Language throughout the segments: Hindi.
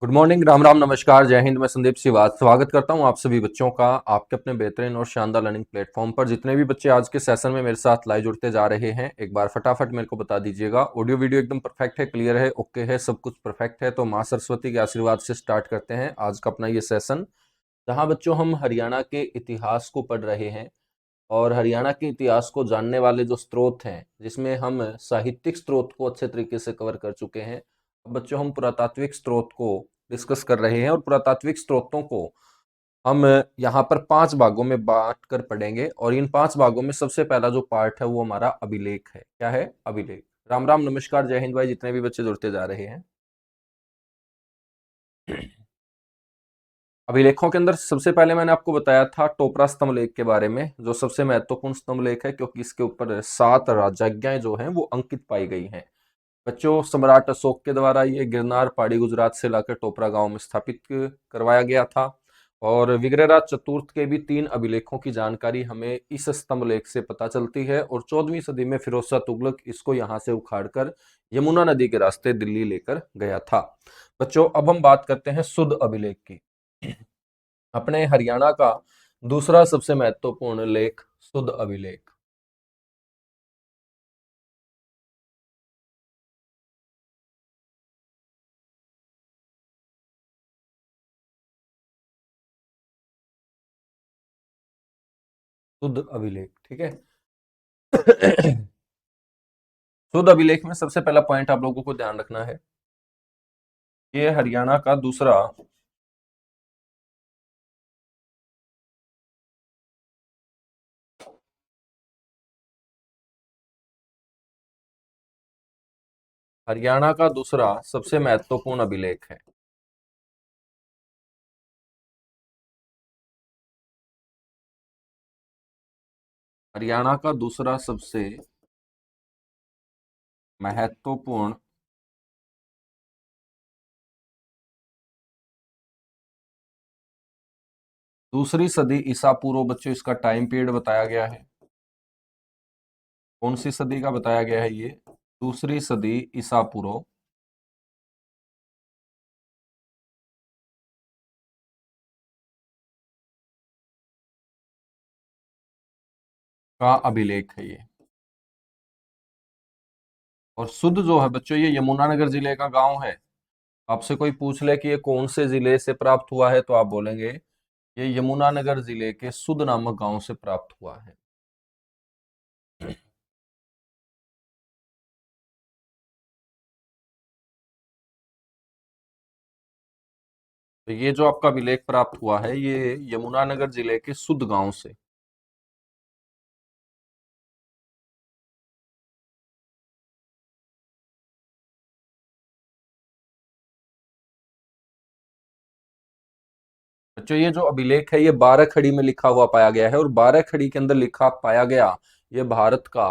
गुड मॉर्निंग, राम राम, नमस्कार, जय हिंद। मैं संदीप सिवाज स्वागत करता हूं आप सभी बच्चों का आपके अपने बेहतरीन और शानदार लर्निंग प्लेटफॉर्म पर। जितने भी बच्चे आज के सेशन में मेरे साथ लाइव जुड़ते जा रहे हैं, एक बार फटाफट मेरे को बता दीजिएगा। ऑडियो वीडियो एकदम परफेक्ट है, क्लियर है, ओके है, सब कुछ परफेक्ट है। तो माँ सरस्वती के आशीर्वाद से स्टार्ट करते हैं आज का अपना ये सेशन, जहाँ बच्चों हम हरियाणा के इतिहास को पढ़ रहे हैं। और हरियाणा के इतिहास को जानने वाले जो स्रोत हैं, जिसमें हम साहित्यिक स्रोत को अच्छे तरीके से कवर कर चुके हैं, अब बच्चों हम पुरातात्विक स्रोत को डिस्कस कर रहे हैं। और पुरातात्विक स्रोतों को हम यहाँ पर 5 भागों में बांट कर पढ़ेंगे। और इन 5 भागों में सबसे पहला जो पार्ट है वो हमारा अभिलेख है। क्या है? अभिलेख। राम राम, नमस्कार, जय हिंद भाई, जितने भी बच्चे जुड़ते जा रहे हैं। अभिलेखों के अंदर सबसे पहले मैंने आपको बताया था टोपरा स्तंभलेख के बारे में, जो सबसे महत्वपूर्ण स्तंभलेख है, क्योंकि इसके ऊपर 7 राजज्ञाएं जो हैं वो अंकित पाई गई हैं। बच्चों, सम्राट अशोक के द्वारा ये गिरनार पहाड़ी गुजरात से लाकर टोपरा गांव में स्थापित करवाया गया था। और विग्रहराज चतुर्थ के भी 3 अभिलेखों की जानकारी हमें इस स्तंभलेख से पता चलती है। और 14वीं सदी में फिरोज शाह तुगलक इसको यहाँ से उखाड़कर यमुना नदी के रास्ते दिल्ली लेकर गया था। बच्चों, अब हम बात करते हैं शुद्ध अभिलेख की। अपने हरियाणा का दूसरा सबसे महत्वपूर्ण लेख शुद्ध अभिलेख। शुद्ध अभिलेख, ठीक है। शुद्ध अभिलेख में सबसे पहला पॉइंट आप लोगों को ध्यान रखना है, ये हरियाणा का दूसरा हरियाणा का दूसरा सबसे महत्वपूर्ण अभिलेख है। हरियाणा का दूसरा सबसे महत्वपूर्ण दूसरी सदी ईसा पूर्व। बच्चों, इसका टाइम पीरियड बताया गया है। कौन सी सदी का बताया गया है? ये दूसरी सदी ईसा पूर्व का अभिलेख है ये। और शुद्ध जो है बच्चों, ये यमुनानगर जिले का गांव है। आपसे कोई पूछ ले कि ये कौन से जिले से प्राप्त हुआ है, तो आप बोलेंगे ये यमुनानगर जिले के शुद्ध नामक गांव से प्राप्त हुआ है। तो ये जो आपका अभिलेख प्राप्त हुआ है, ये यमुनानगर जिले के शुद्ध गांव से। बच्चों, ये जो अभिलेख है ये 12 खड़ी में लिखा हुआ पाया गया है। और 12 खड़ी के अंदर लिखा पाया गया ये भारत का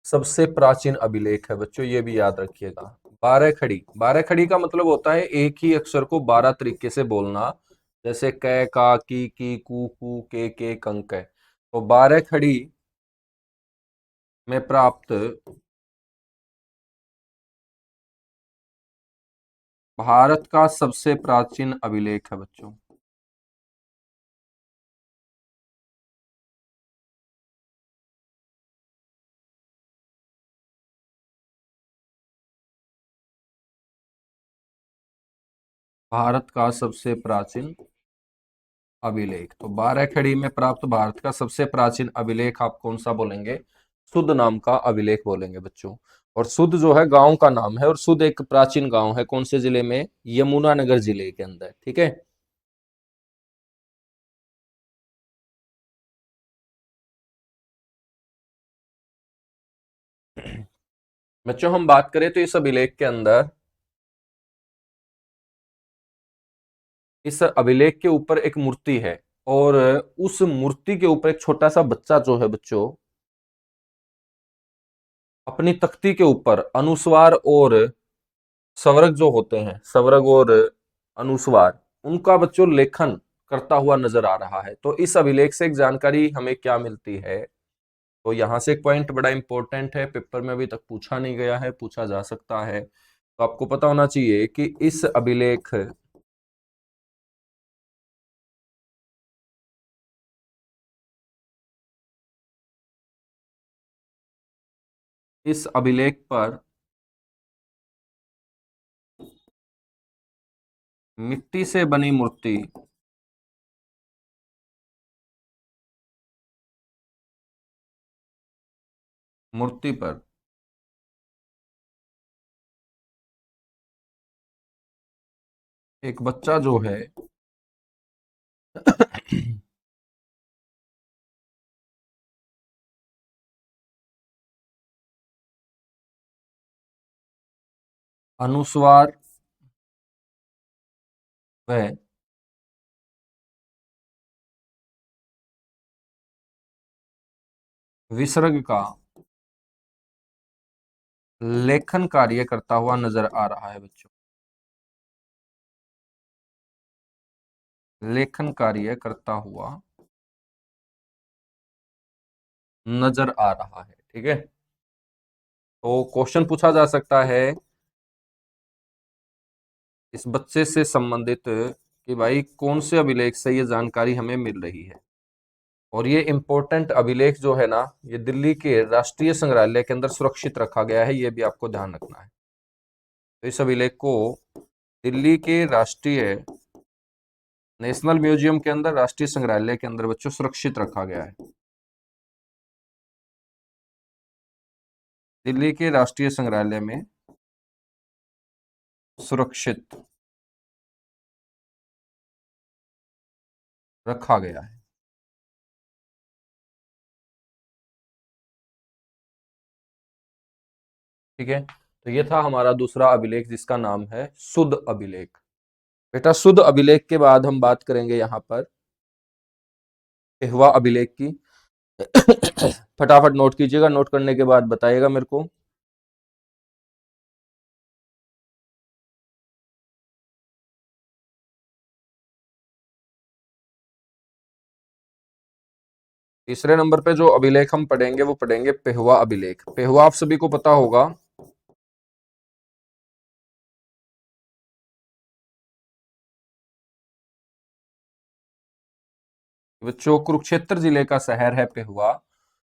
सबसे प्राचीन अभिलेख है। बच्चों, ये भी याद रखिएगा। 12 खड़ी, 12 खड़ी का मतलब होता है एक ही अक्षर को 12 तरीके से बोलना। जैसे क, का, की, कू, के, कंक है। तो 12 खड़ी में प्राप्त भारत का सबसे प्राचीन अभिलेख है बच्चों। भारत का सबसे प्राचीन अभिलेख। तो 12 खड़ी में प्राप्त भारत का सबसे प्राचीन अभिलेख आप कौन सा बोलेंगे? शुद्ध नाम का अभिलेख बोलेंगे बच्चों। और शुद्ध जो है गांव का नाम है, और शुद्ध एक प्राचीन गांव है। कौन से जिले में? यमुनानगर जिले के अंदर, ठीक है। बच्चों, हम बात करें तो इस अभिलेख के अंदर, इस अभिलेख के ऊपर एक मूर्ति है। और उस मूर्ति के ऊपर एक छोटा सा बच्चा जो है बच्चों, अपनी तख्ती के ऊपर अनुस्वार और स्वर्ग जो होते हैं, स्वर्ग और अनुस्वार, उनका बच्चों लेखन करता हुआ नजर आ रहा है। तो इस अभिलेख से एक जानकारी हमें क्या मिलती है? तो यहाँ से एक पॉइंट बड़ा इंपॉर्टेंट है, पेपर में अभी तक पूछा नहीं गया है, पूछा जा सकता है। तो आपको पता होना चाहिए कि इस अभिलेख पर मिट्टी से बनी मूर्ति पर एक बच्चा जो है अनुस्वार व विसर्ग का लेखन कार्य करता हुआ नजर आ रहा है बच्चों। लेखन कार्य करता हुआ नजर आ रहा है। ठीक है, तो क्वेश्चन पूछा जा सकता है इस बच्चे से संबंधित कि भाई कौन से अभिलेख से ये जानकारी हमें मिल रही है। और ये इंपॉर्टेंट अभिलेख जो है ना, ये दिल्ली के राष्ट्रीय संग्रहालय के अंदर सुरक्षित रखा गया है, ये भी आपको ध्यान रखना है। तो इस अभिलेख को दिल्ली के राष्ट्रीय नेशनल म्यूजियम के अंदर, राष्ट्रीय संग्रहालय के अंदर बच्चों सुरक्षित रखा गया है। दिल्ली के राष्ट्रीय संग्रहालय में सुरक्षित रखा गया है। ठीक है, तो ये था हमारा दूसरा अभिलेख जिसका नाम है सुध अभिलेख। बेटा सुध अभिलेख के बाद हम बात करेंगे यहाँ पर पेहवा अभिलेख की। फटाफट नोट कीजिएगा, नोट करने के बाद बताइएगा मेरे को। तीसरे नंबर पे जो अभिलेख हम पढ़ेंगे वो पढ़ेंगे पेहवा अभिलेख। पेहवा आप सभी को पता होगा, बच्चों कुरुक्षेत्र जिले का शहर है पेहवा,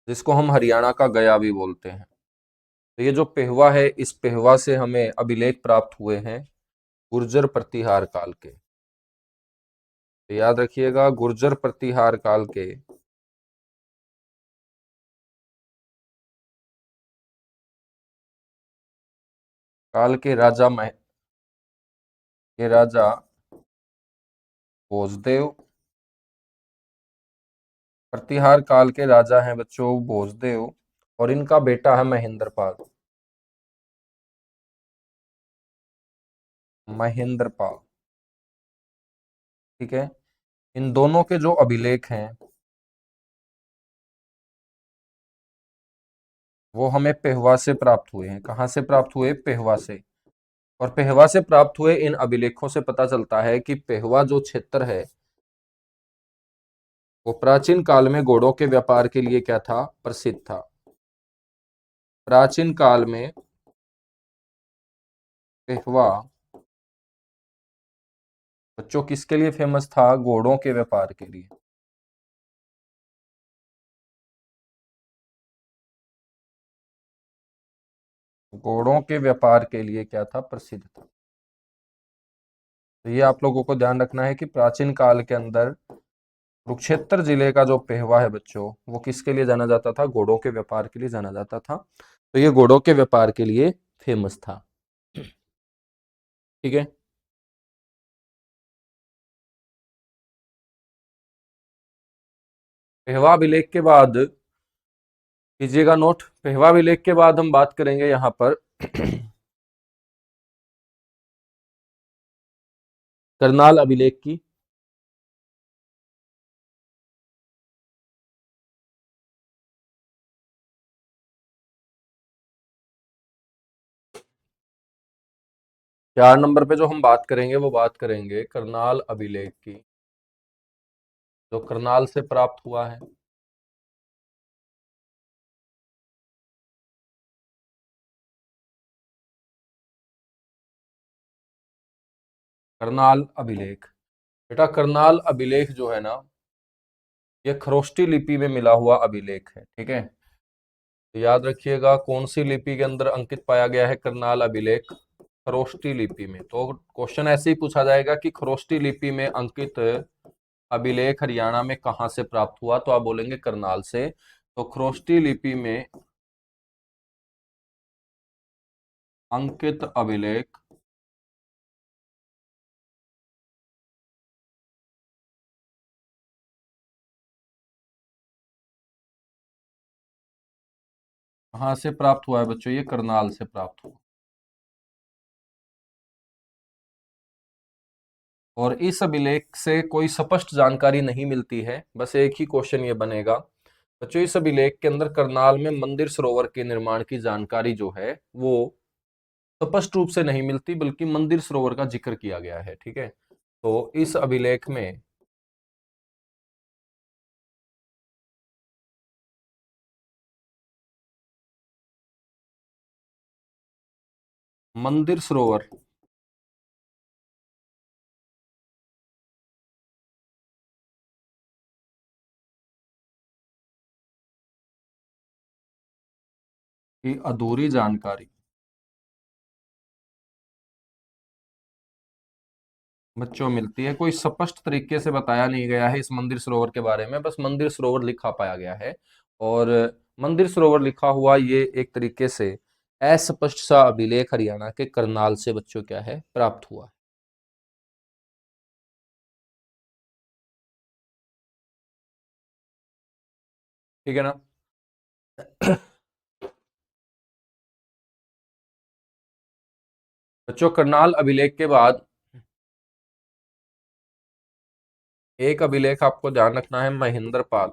जिसको हम हरियाणा का गया भी बोलते हैं। तो ये जो पेहवा है, इस पेहवा से हमें अभिलेख प्राप्त हुए हैं गुर्जर प्रतिहार काल के। तो याद रखिएगा, गुर्जर प्रतिहार काल के राजा भोजदेव, प्रतिहार काल के राजा हैं बच्चों भोजदेव, और इनका बेटा है महेंद्रपाल। महेंद्रपाल, ठीक है। इन दोनों के जो अभिलेख हैं वो हमें पेहवा से प्राप्त हुए हैं। कहाँ से प्राप्त हुए? पेहवा से। और पेहवा से प्राप्त हुए इन अभिलेखों से पता चलता है कि पेहवा जो क्षेत्र है वो प्राचीन काल में घोड़ों के व्यापार के लिए क्या था? प्रसिद्ध था। प्राचीन काल में पेहवा बच्चों किसके लिए फेमस था? घोड़ों के व्यापार के लिए। घोड़ों के व्यापार के लिए क्या था? प्रसिद्ध था। तो ये आप लोगों को ध्यान रखना है कि प्राचीन काल के अंदर कुरुक्षेत्र जिले का जो पेहवा है बच्चों, वो किसके लिए जाना जाता था? घोड़ों के व्यापार के लिए जाना जाता था। तो ये घोड़ों के व्यापार के लिए फेमस था। ठीक है, पेहवा अभिलेख के बाद कीजिएगा नोट। पेहवा अभिलेख के बाद हम बात करेंगे यहाँ पर करनाल अभिलेख की। चार नंबर पे जो हम बात करेंगे वो बात करेंगे करनाल अभिलेख की, जो करनाल से प्राप्त हुआ है। करनाल अभिलेख। बेटा करनाल अभिलेख जो है ना, ये खरोष्टी लिपि में मिला हुआ अभिलेख है, ठीक है। तो याद रखिएगा कौन सी लिपि के अंदर अंकित पाया गया है करनाल अभिलेख, खरोष्टी लिपि में। तो क्वेश्चन ऐसे ही पूछा जाएगा कि खरोष्टी लिपि में अंकित अभिलेख हरियाणा में कहां से प्राप्त हुआ, तो आप बोलेंगे करनाल से। तो खरोष्टी लिपि में अंकित अभिलेख कहां से प्राप्त हुआ है बच्चों, ये करनाल से प्राप्त हुआ। और इस अभिलेख से कोई स्पष्ट जानकारी नहीं मिलती है, बस एक ही क्वेश्चन ये बनेगा बच्चों, इस अभिलेख के अंदर करनाल में मंदिर सरोवर के निर्माण की जानकारी जो है वो स्पष्ट रूप से नहीं मिलती, बल्कि मंदिर सरोवर का जिक्र किया गया है, ठीक है। तो इस अभिलेख में मंदिर सरोवर की अधूरी जानकारी बच्चों मिलती है, कोई स्पष्ट तरीके से बताया नहीं गया है इस मंदिर सरोवर के बारे में, बस मंदिर सरोवर लिखा पाया गया है। और मंदिर सरोवर लिखा हुआ ये एक तरीके से अस्पष्ट सा अभिलेख हरियाणा के करनाल से बच्चों क्या है प्राप्त हुआ। ठीक है ना। बच्चों करनाल अभिलेख के बाद एक अभिलेख आपको ध्यान रखना है, महेंद्र पाल।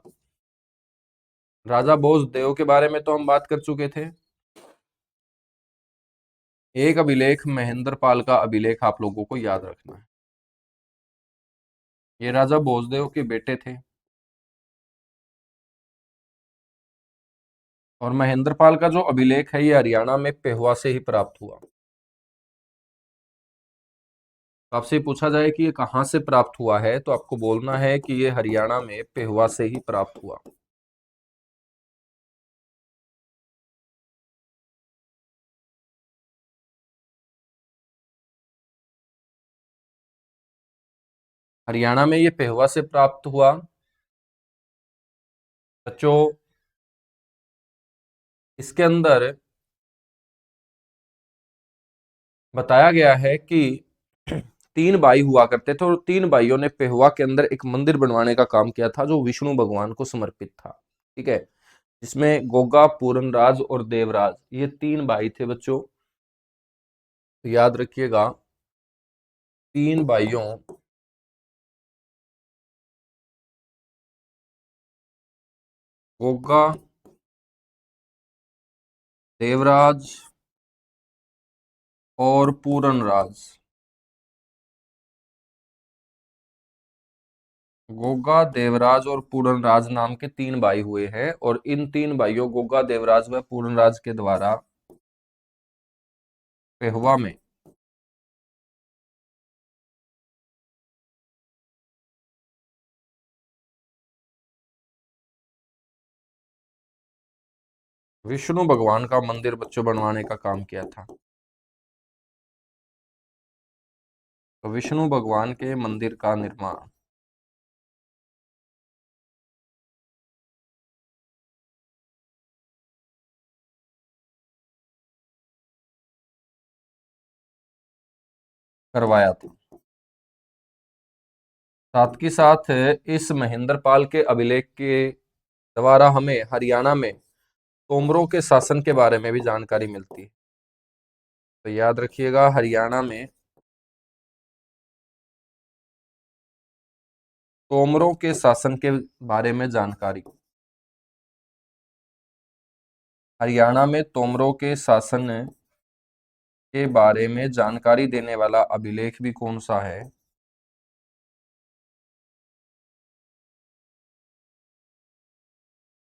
राजा भोजदेव के बारे में तो हम बात कर चुके थे। एक अभिलेख महेंद्र पाल का अभिलेख आप लोगों को याद रखना है। ये राजा भोजदेव के बेटे थे। और महेंद्र पाल का जो अभिलेख है ये हरियाणा में पेहुआ से ही प्राप्त हुआ। तो आपसे पूछा जाए कि ये कहाँ से प्राप्त हुआ है, तो आपको बोलना है कि ये हरियाणा में पेहुआ से ही प्राप्त हुआ। हरियाणा में ये पेहुआ से प्राप्त हुआ बच्चों। इसके अंदर बताया गया है कि तीन भाई हुआ करते थे, और तीन भाइयों ने पेहुआ के अंदर एक मंदिर बनवाने का काम किया था जो विष्णु भगवान को समर्पित था, ठीक है। जिसमें गोगा, पूरनराज और देवराज, ये तीन भाई थे बच्चों। तो याद रखिएगा तीन भाइयों गोगा, देवराज और पूरनराज, गोगा, देवराज और पूरनराज नाम के तीन भाई हुए हैं, और इन तीन भाइयों गोगा, देवराज व पूरनराज के द्वारा पेहुआ में विष्णु भगवान का मंदिर बच्चों बनवाने का काम किया था। तो विष्णु भगवान के मंदिर का निर्माण करवाया था। साथ ही साथ इस महेंद्र पाल के अभिलेख के द्वारा हमें हरियाणा में तोमरों के शासन के बारे में भी जानकारी मिलती है। तो याद रखिएगा हरियाणा में तोमरों के शासन के बारे में जानकारी, हरियाणा में तोमरों के शासन के बारे में जानकारी देने वाला अभिलेख भी कौन सा है,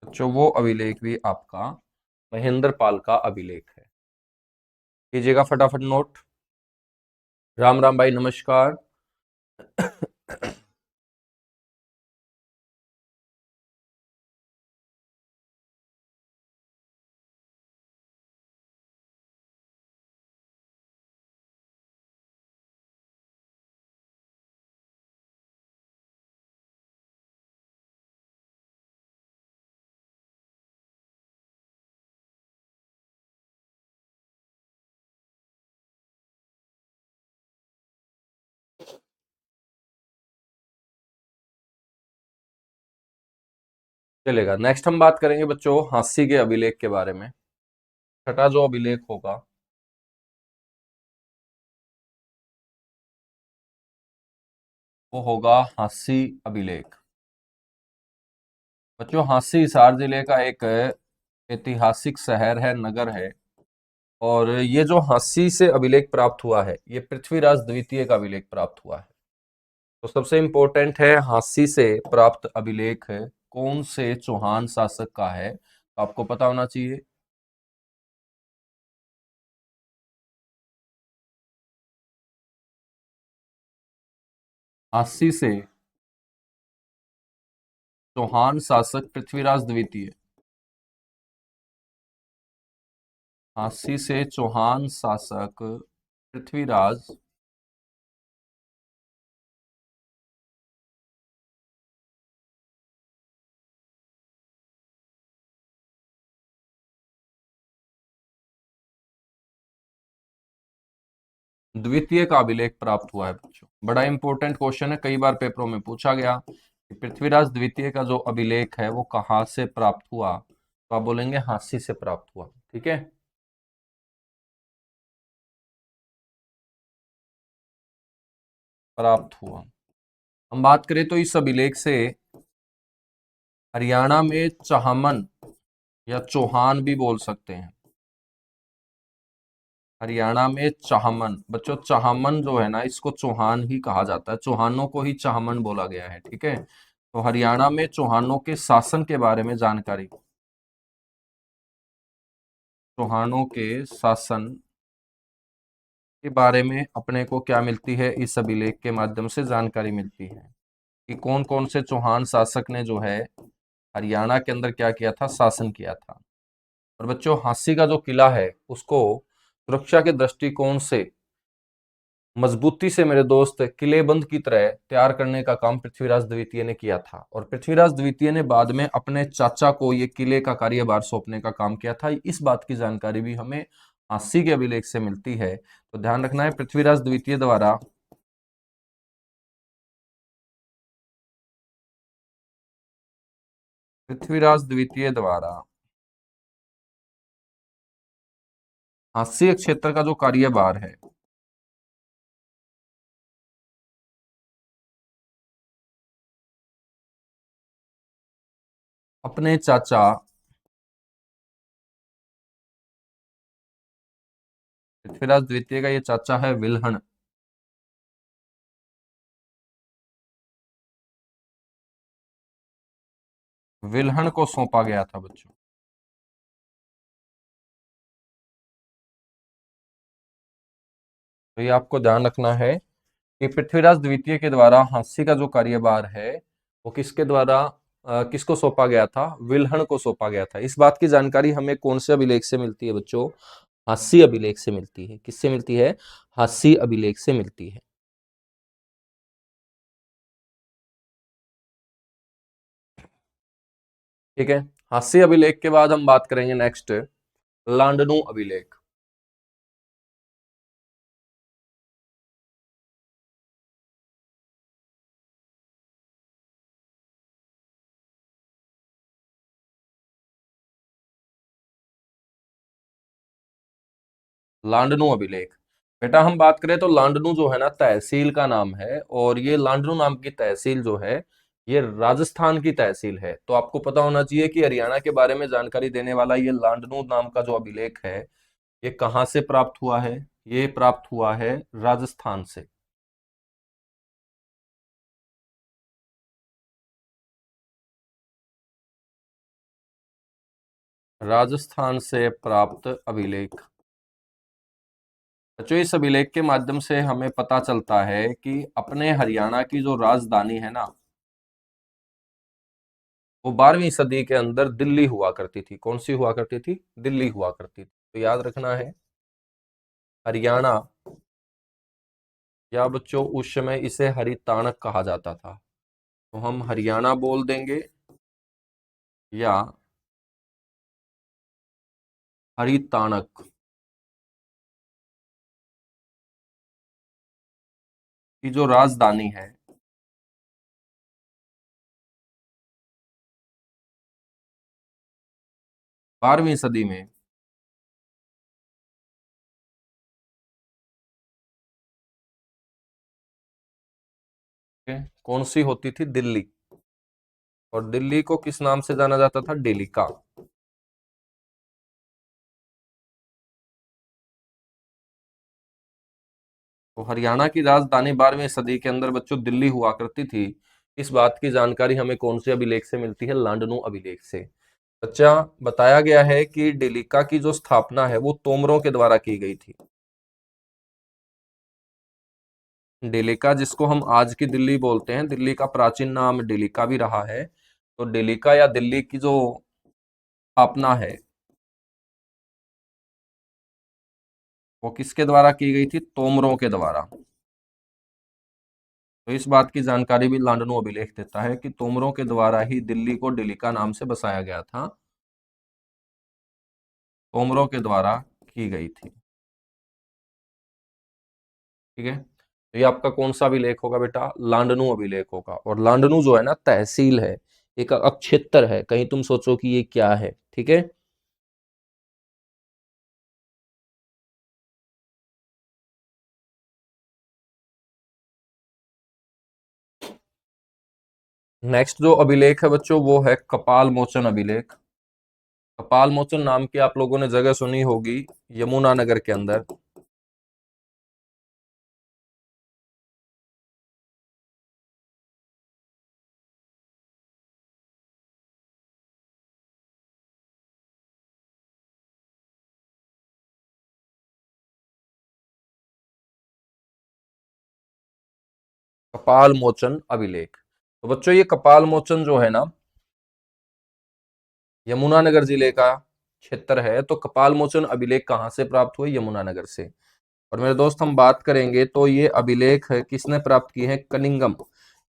जो वो अभिलेख भी आपका महेंद्र पाल का अभिलेख है। कीजिएगा फटाफट नोट। राम राम भाई, नमस्कार। चलेगा। नेक्स्ट हम बात करेंगे बच्चों हांसी के अभिलेख के बारे में। छठा जो अभिलेख होगा वो होगा हांसी अभिलेख। बच्चों हांसी हिसार जिले का एक ऐतिहासिक शहर है, नगर है। और ये जो हांसी से अभिलेख प्राप्त हुआ है ये पृथ्वीराज द्वितीय का अभिलेख प्राप्त हुआ है। तो सबसे इंपॉर्टेंट है हांसी से प्राप्त अभिलेख है कौन से चौहान शासक का है, तो आपको पता होना चाहिए। हांसी से चौहान शासक पृथ्वीराज द्वितीय। हांसी से चौहान शासक पृथ्वीराज द्वितीय का अभिलेख प्राप्त हुआ है बच्चों। बड़ा इंपॉर्टेंट क्वेश्चन है, कई बार पेपरों में पूछा गया कि पृथ्वीराज द्वितीय का जो अभिलेख है वो कहाँ से प्राप्त हुआ, तो आप बोलेंगे हांसी से प्राप्त हुआ। ठीक है। प्राप्त हुआ। हम बात करें तो इस अभिलेख से हरियाणा में चाहमन या चौहान भी बोल सकते हैं। हरियाणा में चाहमन, बच्चों चाहमन जो है ना इसको चौहान ही कहा जाता है, चौहानों को ही चाहमन बोला गया है। ठीक है। तो हरियाणा में चौहानों के शासन के बारे में जानकारी, चौहानों के शासन के बारे में अपने को क्या मिलती है, इस अभिलेख के माध्यम से जानकारी मिलती है कि कौन कौन से चौहान शासक ने जो है हरियाणा के अंदर क्या किया था, शासन किया था। और बच्चों हांसी का जो किला है उसको सुरक्षा के दृष्टिकोण से मजबूती से मेरे दोस्त किलेबंद की तरह तैयार करने का काम पृथ्वीराज द्वितीय ने किया था। और पृथ्वीराज द्वितीय ने बाद में अपने चाचा को ये किले का कार्यभार सौंपने का काम किया था। इस बात की जानकारी भी हमें हांसी के अभिलेख से मिलती है। तो ध्यान रखना है पृथ्वीराज द्वितीय द्वारा पृथ्वीराज द्वितीय द्वारा हांसी क्षेत्र का जो कार्यभार है अपने चाचा पृथ्वीराज द्वितीय का ये चाचा है विल्हण, विल्हण को सौंपा गया था बच्चों। तो ये आपको ध्यान रखना है कि पृथ्वीराज द्वितीय के द्वारा हांसी का जो कार्यभार है वो किसके द्वारा किसको सौंपा गया था, विल्हण को सौंपा गया था। इस बात की जानकारी हमें कौन से अभिलेख से मिलती है बच्चों, हांसी अभिलेख से मिलती है। किससे मिलती है, हांसी अभिलेख से मिलती है। ठीक है। हांसी अभिलेख के बाद हम बात करेंगे नेक्स्ट लांडनु अभिलेख। लांडनु अभिलेख, बेटा हम बात करें तो लांडनु जो है ना तहसील का नाम है, और ये लांडनु नाम की तहसील जो है ये राजस्थान की तहसील है। तो आपको पता होना चाहिए कि हरियाणा के बारे में जानकारी देने वाला ये लांडनु नाम का जो अभिलेख है ये कहाँ से प्राप्त हुआ है, ये प्राप्त हुआ है राजस्थान से। राजस्थान से प्राप्त अभिलेख। बच्चों इस अभिलेख के माध्यम से हमें पता चलता है कि अपने हरियाणा की जो राजधानी है ना, वो 12वीं सदी के अंदर दिल्ली हुआ करती थी। कौन सी हुआ करती थी? दिल्ली हुआ करती थी। तो याद रखना है हरियाणा, या बच्चों उस समय इसे हरिताणक कहा जाता था। तो हम हरियाणा बोल देंगे या हरिताणक की जो राजधानी है 12वीं सदी में कौन सी होती थी? दिल्ली। और दिल्ली को किस नाम से जाना जाता था? डेलिका। तो हरियाणा की राजधानी 12वीं सदी के अंदर बच्चों दिल्ली हुआ करती थी। इस बात की जानकारी हमें कौन से अभिलेख से मिलती है? लांडनु अभिलेख से। बच्चा, बताया गया है कि डेलिका की जो स्थापना है वो तोमरों के द्वारा की गई थी। डेलिका जिसको हम आज की दिल्ली बोलते हैं, दिल्ली का प्राचीन नाम डेलिका भी रहा है। तो डेलिका या दिल्ली की जो स्थापना है वो किसके द्वारा की गई थी? तोमरों के द्वारा। तो इस बात की जानकारी भी लांडनु अभिलेख देता है कि तोमरों के द्वारा ही दिल्ली को डेलिका नाम से बसाया गया था। तोमरों के द्वारा की गई थी। ठीक है। तो ये आपका कौन सा अभिलेख होगा बेटा? लांडनु अभिलेख होगा। और लांडनु जो है ना, तहसील है, एक क्षेत्र है। कहीं तुम सोचो कि ये क्या है। ठीक है। नेक्स्ट जो अभिलेख है बच्चों वो है कपाल मोचन अभिलेख। कपाल मोचन नाम की आप लोगों ने जगह सुनी होगी, यमुनानगर के अंदर। कपाल मोचन अभिलेख। तो बच्चों ये कपाल मोचन जो है ना, यमुनानगर जिले का क्षेत्र है। तो कपाल मोचन अभिलेख कहाँ से प्राप्त हुए? यमुनानगर से। और मेरे दोस्त हम बात करेंगे तो ये अभिलेख है किसने प्राप्त किए हैं? कनिंगम।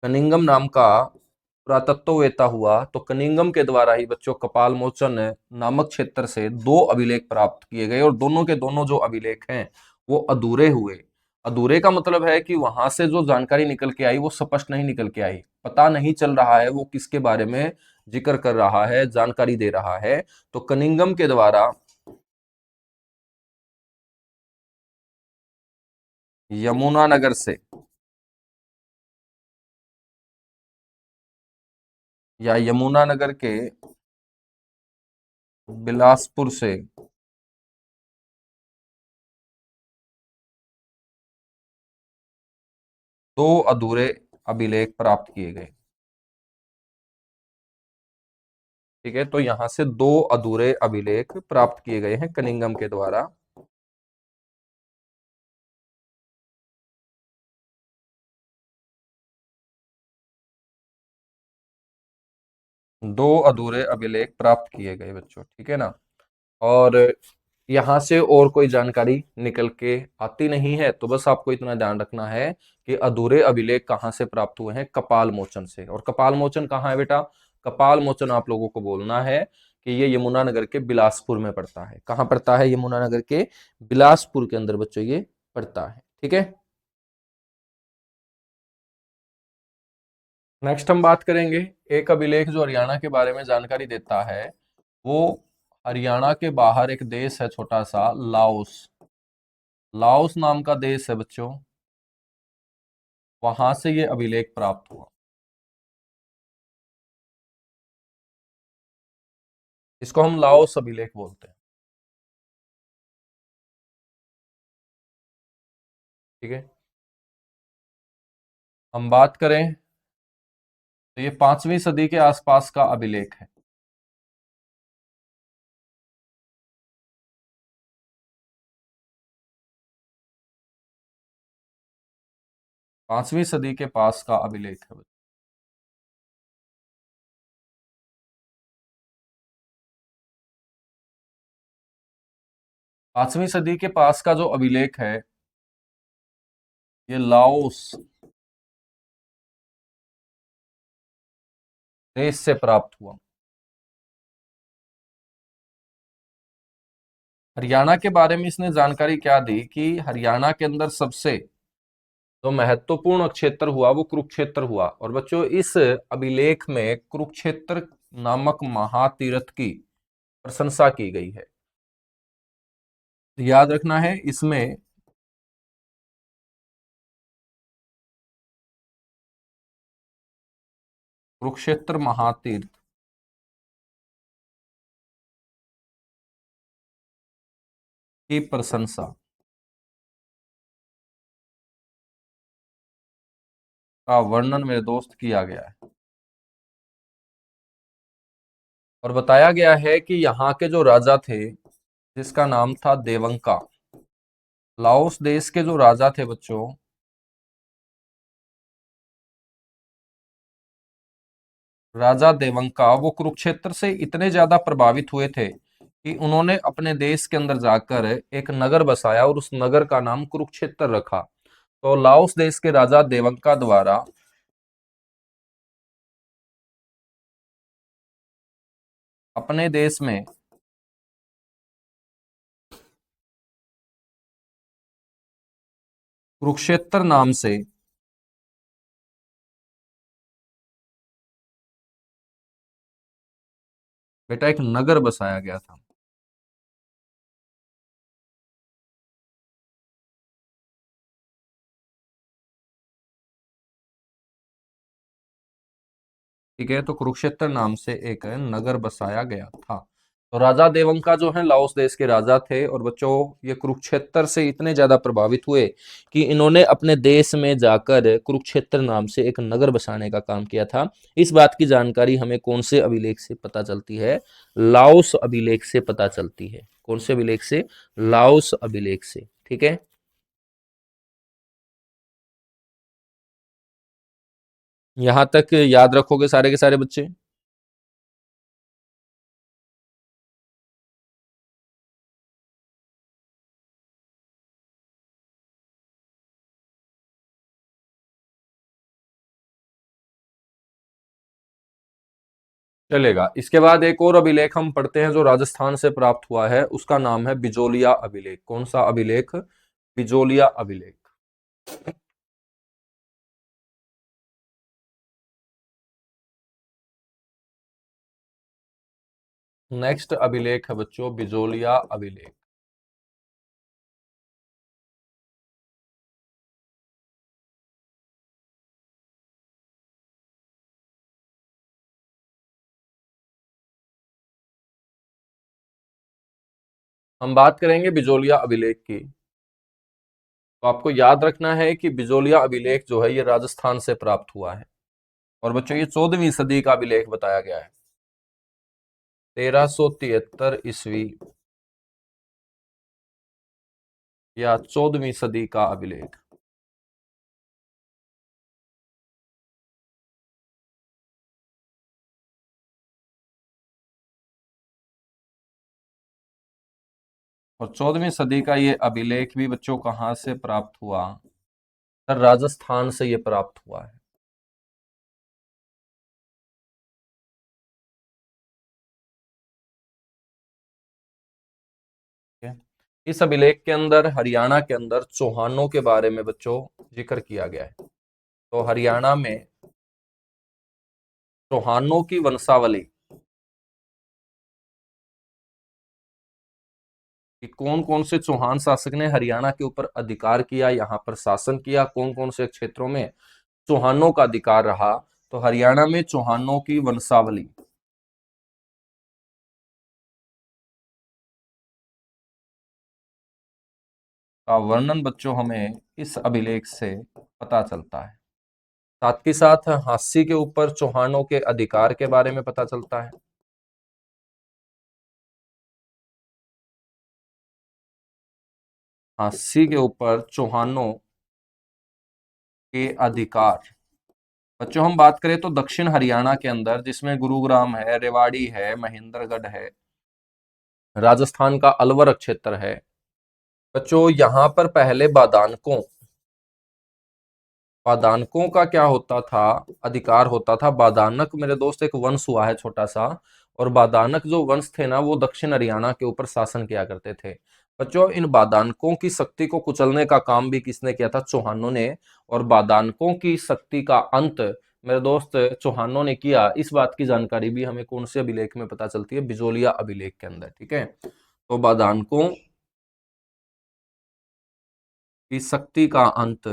कनिंगम नाम का पुरातत्ववेत्ता हुआ। तो कनिंगम के द्वारा ही बच्चों कपाल मोचन नामक क्षेत्र से दो अभिलेख प्राप्त किए गए। और दोनों के दोनों जो अभिलेख हैं वो अधूरे हुए। अधूरे का मतलब है कि वहां से जो जानकारी निकल के आई वो स्पष्ट नहीं निकल के आई। पता नहीं चल रहा है वो किसके बारे में जिक्र कर रहा है, जानकारी दे रहा है। तो कनिंगम के द्वारा यमुनानगर से या यमुनानगर के बिलासपुर से दो अधूरे अभिलेख प्राप्त किए गए। ठीक है। तो यहां से दो अधूरे अभिलेख प्राप्त किए गए हैं कनिंगम के द्वारा। दो अधूरे अभिलेख प्राप्त किए गए बच्चों। ठीक है ना। और यहां से और कोई जानकारी निकल के आती नहीं है। तो बस आपको इतना ध्यान रखना है कि अधूरे अभिलेख कहाँ से प्राप्त हुए हैं? कपाल मोचन से। और कपाल मोचन कहाँ है बेटा? कपाल मोचन आप लोगों को बोलना है कि ये यमुनानगर के बिलासपुर में पड़ता है। कहाँ पड़ता है? यमुनानगर के बिलासपुर के अंदर बच्चों ये पड़ता है। ठीक है। नेक्स्ट हम बात करेंगे एक अभिलेख जो हरियाणा के बारे में जानकारी देता है। वो हरियाणा के बाहर एक देश है छोटा सा, लाओस। लाओस नाम का देश है बच्चों, वहां से ये अभिलेख प्राप्त हुआ। इसको हम लाओस अभिलेख बोलते हैं। ठीक है। हम बात करें तो ये 5वीं सदी के आसपास का अभिलेख है। 5वीं सदी के पास का अभिलेख है। 5वीं सदी के पास का जो अभिलेख है ये लाओस देश से प्राप्त हुआ। हरियाणा के बारे में इसने जानकारी क्या दी कि हरियाणा के अंदर सबसे जो महत्वपूर्ण क्षेत्र हुआ वो कुरुक्षेत्र हुआ। और बच्चों इस अभिलेख में कुरुक्षेत्र नामक महातीर्थ की प्रशंसा की गई है। याद रखना है इसमें कुरुक्षेत्र महातीर्थ की प्रशंसा का वर्णन मेरे दोस्त किया गया है। और बताया गया है कि यहाँ के जो राजा थे जिसका नाम था देवंका, लाओस देश के जो राजा थे बच्चों, राजा देवंका वो कुरुक्षेत्र से इतने ज्यादा प्रभावित हुए थे कि उन्होंने अपने देश के अंदर जाकर एक नगर बसाया और उस नगर का नाम कुरुक्षेत्र रखा। तो लाओस देश के राजा देवंका द्वारा अपने देश में कुरुक्षेत्र नाम से बेटा एक नगर बसाया गया था। ठीक है, तो कुरुक्षेत्र नाम से एक नगर बसाया गया था। तो राजा देवंका जो है लाओस देश के राजा थे और बच्चों ये कुरुक्षेत्र से इतने ज्यादा प्रभावित हुए कि इन्होंने अपने देश में जाकर कुरुक्षेत्र नाम से एक नगर बसाने का काम किया था। इस बात की जानकारी हमें कौन से अभिलेख से पता चलती है? लाओस अभिलेख से पता चलती है। कौन से अभिलेख से? लाओस अभिलेख से। ठीक है, यहां तक याद रखोगे सारे के सारे बच्चे? चलेगा। इसके बाद एक और अभिलेख हम पढ़ते हैं जो राजस्थान से प्राप्त हुआ है, उसका नाम है बिजोलिया अभिलेख। कौन सा अभिलेख? बिजोलिया अभिलेख। नेक्स्ट अभिलेख है बच्चों बिजोलिया अभिलेख। हम बात करेंगे बिजोलिया अभिलेख की। तो आपको याद रखना है कि बिजोलिया अभिलेख जो है ये राजस्थान से प्राप्त हुआ है। और बच्चों ये 14वीं सदी का अभिलेख बताया गया है। 1373 ईस्वी या 14वीं सदी का अभिलेख। और 14वीं सदी का ये अभिलेख भी बच्चों कहाँ से प्राप्त हुआ? सर राजस्थान से ये प्राप्त हुआ है। ठीक है? इस अभिलेख के अंदर हरियाणा के अंदर चौहानों के बारे में बच्चों जिक्र किया गया है। तो हरियाणा में चौहानों की वंशावली कि कौन कौन से चौहान शासक ने हरियाणा के ऊपर अधिकार किया, यहाँ पर शासन किया, कौन कौन से क्षेत्रों में चौहानों का अधिकार रहा। तो हरियाणा में चौहानों की वंशावली का वर्णन बच्चों हमें इस अभिलेख से पता चलता है। साथ ही साथ हास्य के ऊपर चौहानों के अधिकार के बारे में पता चलता है। हास्य के ऊपर चौहानों के अधिकार। बच्चों हम बात करें तो दक्षिण हरियाणा के अंदर, जिसमें गुरुग्राम है, रेवाड़ी है, महेंद्रगढ़ है, राजस्थान का अलवर क्षेत्र है। बच्चों यहां पर पहले बादानकों का क्या होता था, अधिकार होता था। बादानक मेरे दोस्त एक वंश हुआ है छोटा सा, और बादानक जो वंश थे ना, वो दक्षिण हरियाणा के ऊपर शासन किया करते थे। बच्चों इन बादानकों की शक्ति को कुचलने का काम भी किसने किया था? चौहानों ने। और बादानकों की शक्ति का अंत मेरे दोस्त चौहानों ने किया। इस बात की जानकारी भी हमें कौन से अभिलेख में पता चलती है? बिजोलिया अभिलेख के अंदर। ठीक है, तो बादानकों की शक्ति का अंत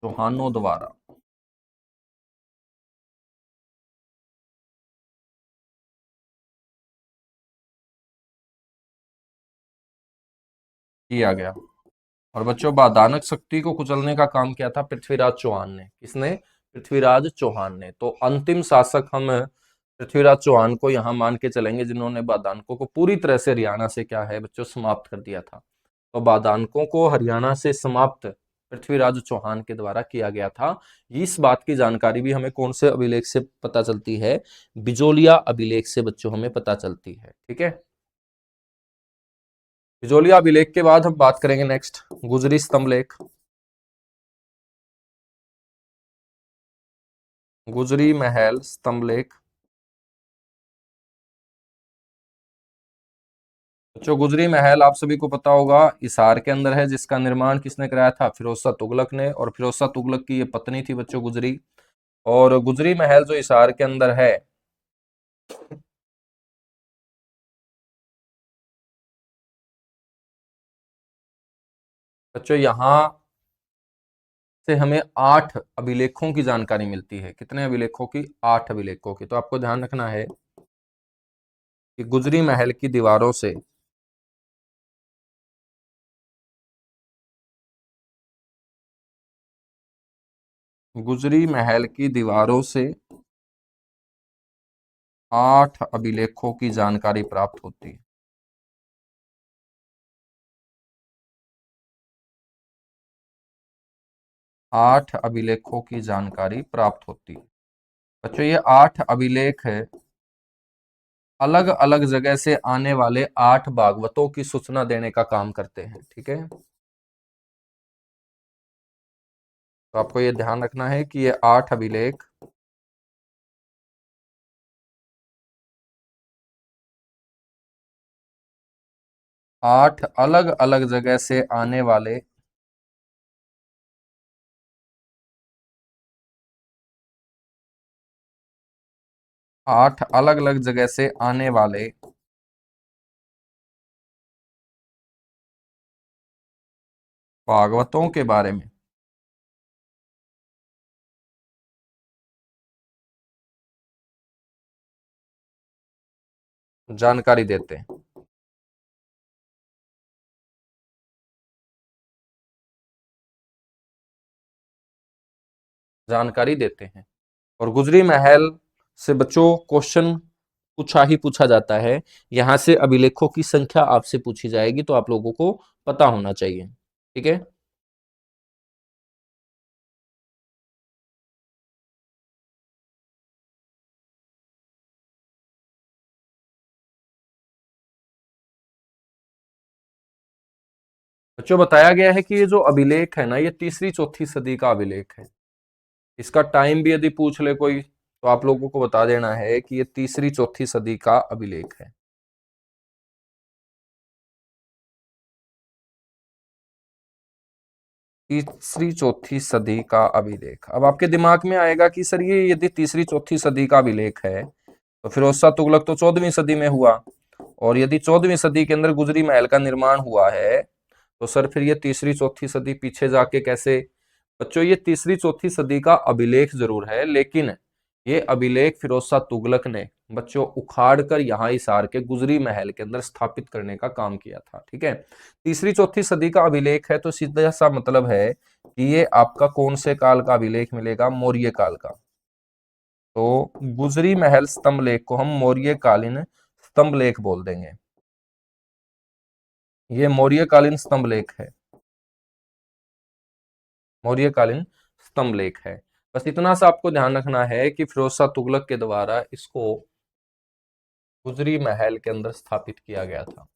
चौहानों द्वारा किया गया। और बच्चों बादानक शक्ति को कुचलने का काम किया था पृथ्वीराज चौहान ने। किसने? पृथ्वीराज चौहान ने। तो अंतिम शासक हम पृथ्वीराज चौहान को यहां मान के चलेंगे, जिन्होंने बादानकों को पूरी तरह से हरियाणा से क्या है बच्चों, समाप्त कर दिया था। तो बादानकों को हरियाणा से समाप्त पृथ्वीराज चौहान के द्वारा किया गया था। इस बात की जानकारी भी हमें कौन से अभिलेख से पता चलती है? बिजोलिया अभिलेख से बच्चों हमें पता चलती है। ठीक है, बिजोलिया अभिलेख के बाद हम बात करेंगे नेक्स्ट गुजरी स्तंभ लेख। गुजरी महल स्तंभ लेख। बच्चों गुजरी महल आप सभी को पता होगा हिसार के अंदर है, जिसका निर्माण किसने कराया था? फिरोज शाह तुगलक ने। और फिरोज शाह तुगलक की ये पत्नी थी बच्चों गुजरी। और गुजरी महल जो हिसार के अंदर है, बच्चों यहाँ से हमें 8 अभिलेखों की जानकारी मिलती है। कितने अभिलेखों की? 8 अभिलेखों की। तो आपको ध्यान रखना है कि गुजरी महल की दीवारों से गुजरी महल की दीवारों से 8 अभिलेखों की जानकारी प्राप्त होती है। 8 अभिलेखों की जानकारी प्राप्त होती है। बच्चों ये 8 अभिलेख है, अलग अलग जगह से आने वाले 8 भागवतों की सूचना देने का काम करते हैं। ठीक है, तो आपको ये ध्यान रखना है कि ये 8 अभिलेख 8 अलग अलग जगह से आने वाले 8 अलग अलग जगह से आने वाले भागवतों के बारे में जानकारी देते हैं। जानकारी देते हैं। और गुजरी महल से बच्चों क्वेश्चन पूछा ही पूछा जाता है। यहां से अभिलेखों की संख्या आपसे पूछी जाएगी, तो आप लोगों को पता होना चाहिए। ठीक है, बच्चों बताया गया है कि ये जो अभिलेख है ना, ये तीसरी चौथी सदी का अभिलेख है। इसका टाइम भी यदि पूछ ले कोई, तो आप लोगों को बता देना है कि ये तीसरी चौथी सदी का अभिलेख है। तीसरी चौथी सदी का अभिलेख। अब आपके दिमाग में आएगा कि सर ये यदि तीसरी चौथी सदी का अभिलेख है, तो फिरोज शाह तुगलक तो 14वीं सदी में हुआ। और यदि 14वीं सदी के अंदर गुजरी महल का निर्माण हुआ है, तो सर फिर ये तीसरी चौथी सदी पीछे जाके कैसे? बच्चों ये तीसरी चौथी सदी का अभिलेख जरूर है, लेकिन ये अभिलेख फिरोज शाह तुगलक ने बच्चों उखाड़ कर यहाँ हिसार के गुजरी महल के अंदर स्थापित करने का काम किया था। ठीक है, तीसरी चौथी सदी का अभिलेख है, तो सीधा सा मतलब है कि ये आपका कौन से काल का अभिलेख मिलेगा? मौर्य काल का। तो गुजरी महल स्तंभ लेख को हम मौर्यकालीन स्तंभ लेख बोल देंगे। ये मौर्यकालीन स्तंभ लेख है, मौर्यकालीन स्तंभ लेख है। बस इतना सा आपको ध्यान रखना है कि फिरोज शाह तुगलक के द्वारा इसको गुजरी महल के अंदर स्थापित किया गया था।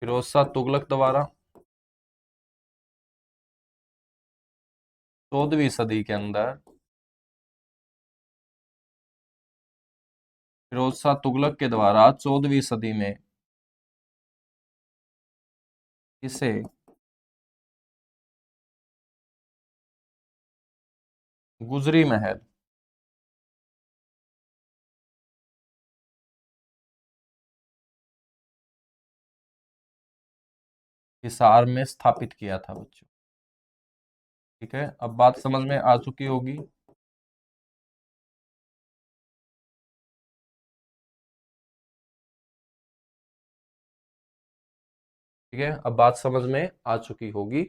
फिरोज शाह तुगलक द्वारा 14वीं सदी के अंदर फिरोज शाह तुगलक के द्वारा 14वीं सदी में इसे गुजरी महल हिसार में स्थापित किया था बच्चों। ठीक है, अब बात समझ में आ चुकी होगी। ठीक है, अब बात समझ में आ चुकी होगी।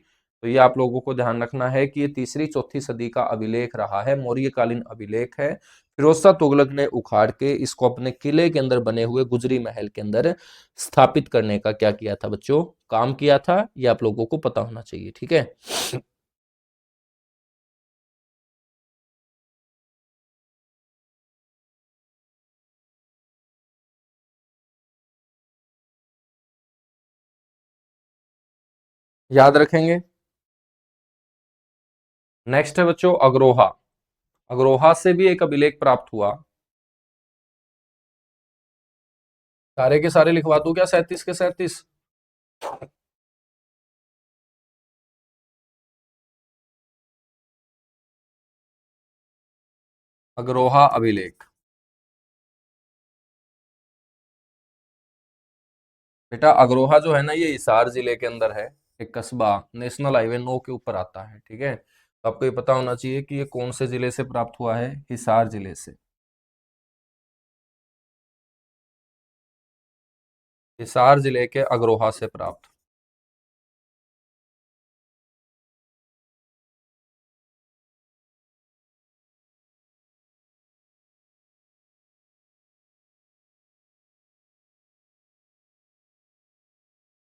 तो ये आप लोगों को ध्यान रखना है कि ये तीसरी चौथी सदी का अभिलेख रहा है, मौर्यकालीन अभिलेख है। फिरोज शाह तुगलक ने उखाड़ के इसको अपने किले के अंदर बने हुए गुजरी महल के अंदर स्थापित करने का क्या किया था बच्चों, काम किया था। ये आप लोगों को पता होना चाहिए। ठीक है, याद रखेंगे। नेक्स्ट है बच्चों अग्रोहा। अग्रोहा से भी एक अभिलेख प्राप्त हुआ। सारे के सारे लिखवा दूं क्या, 37 के 37? अग्रोहा अभिलेख बेटा, अग्रोहा जो है ना, ये हिसार जिले के अंदर है। एक कस्बा नेशनल हाईवे 9 के ऊपर आता है। ठीक है, तो आपको ये पता होना चाहिए कि ये कौन से जिले से प्राप्त हुआ है, हिसार जिले से। हिसार जिले के अग्रोहा से प्राप्त।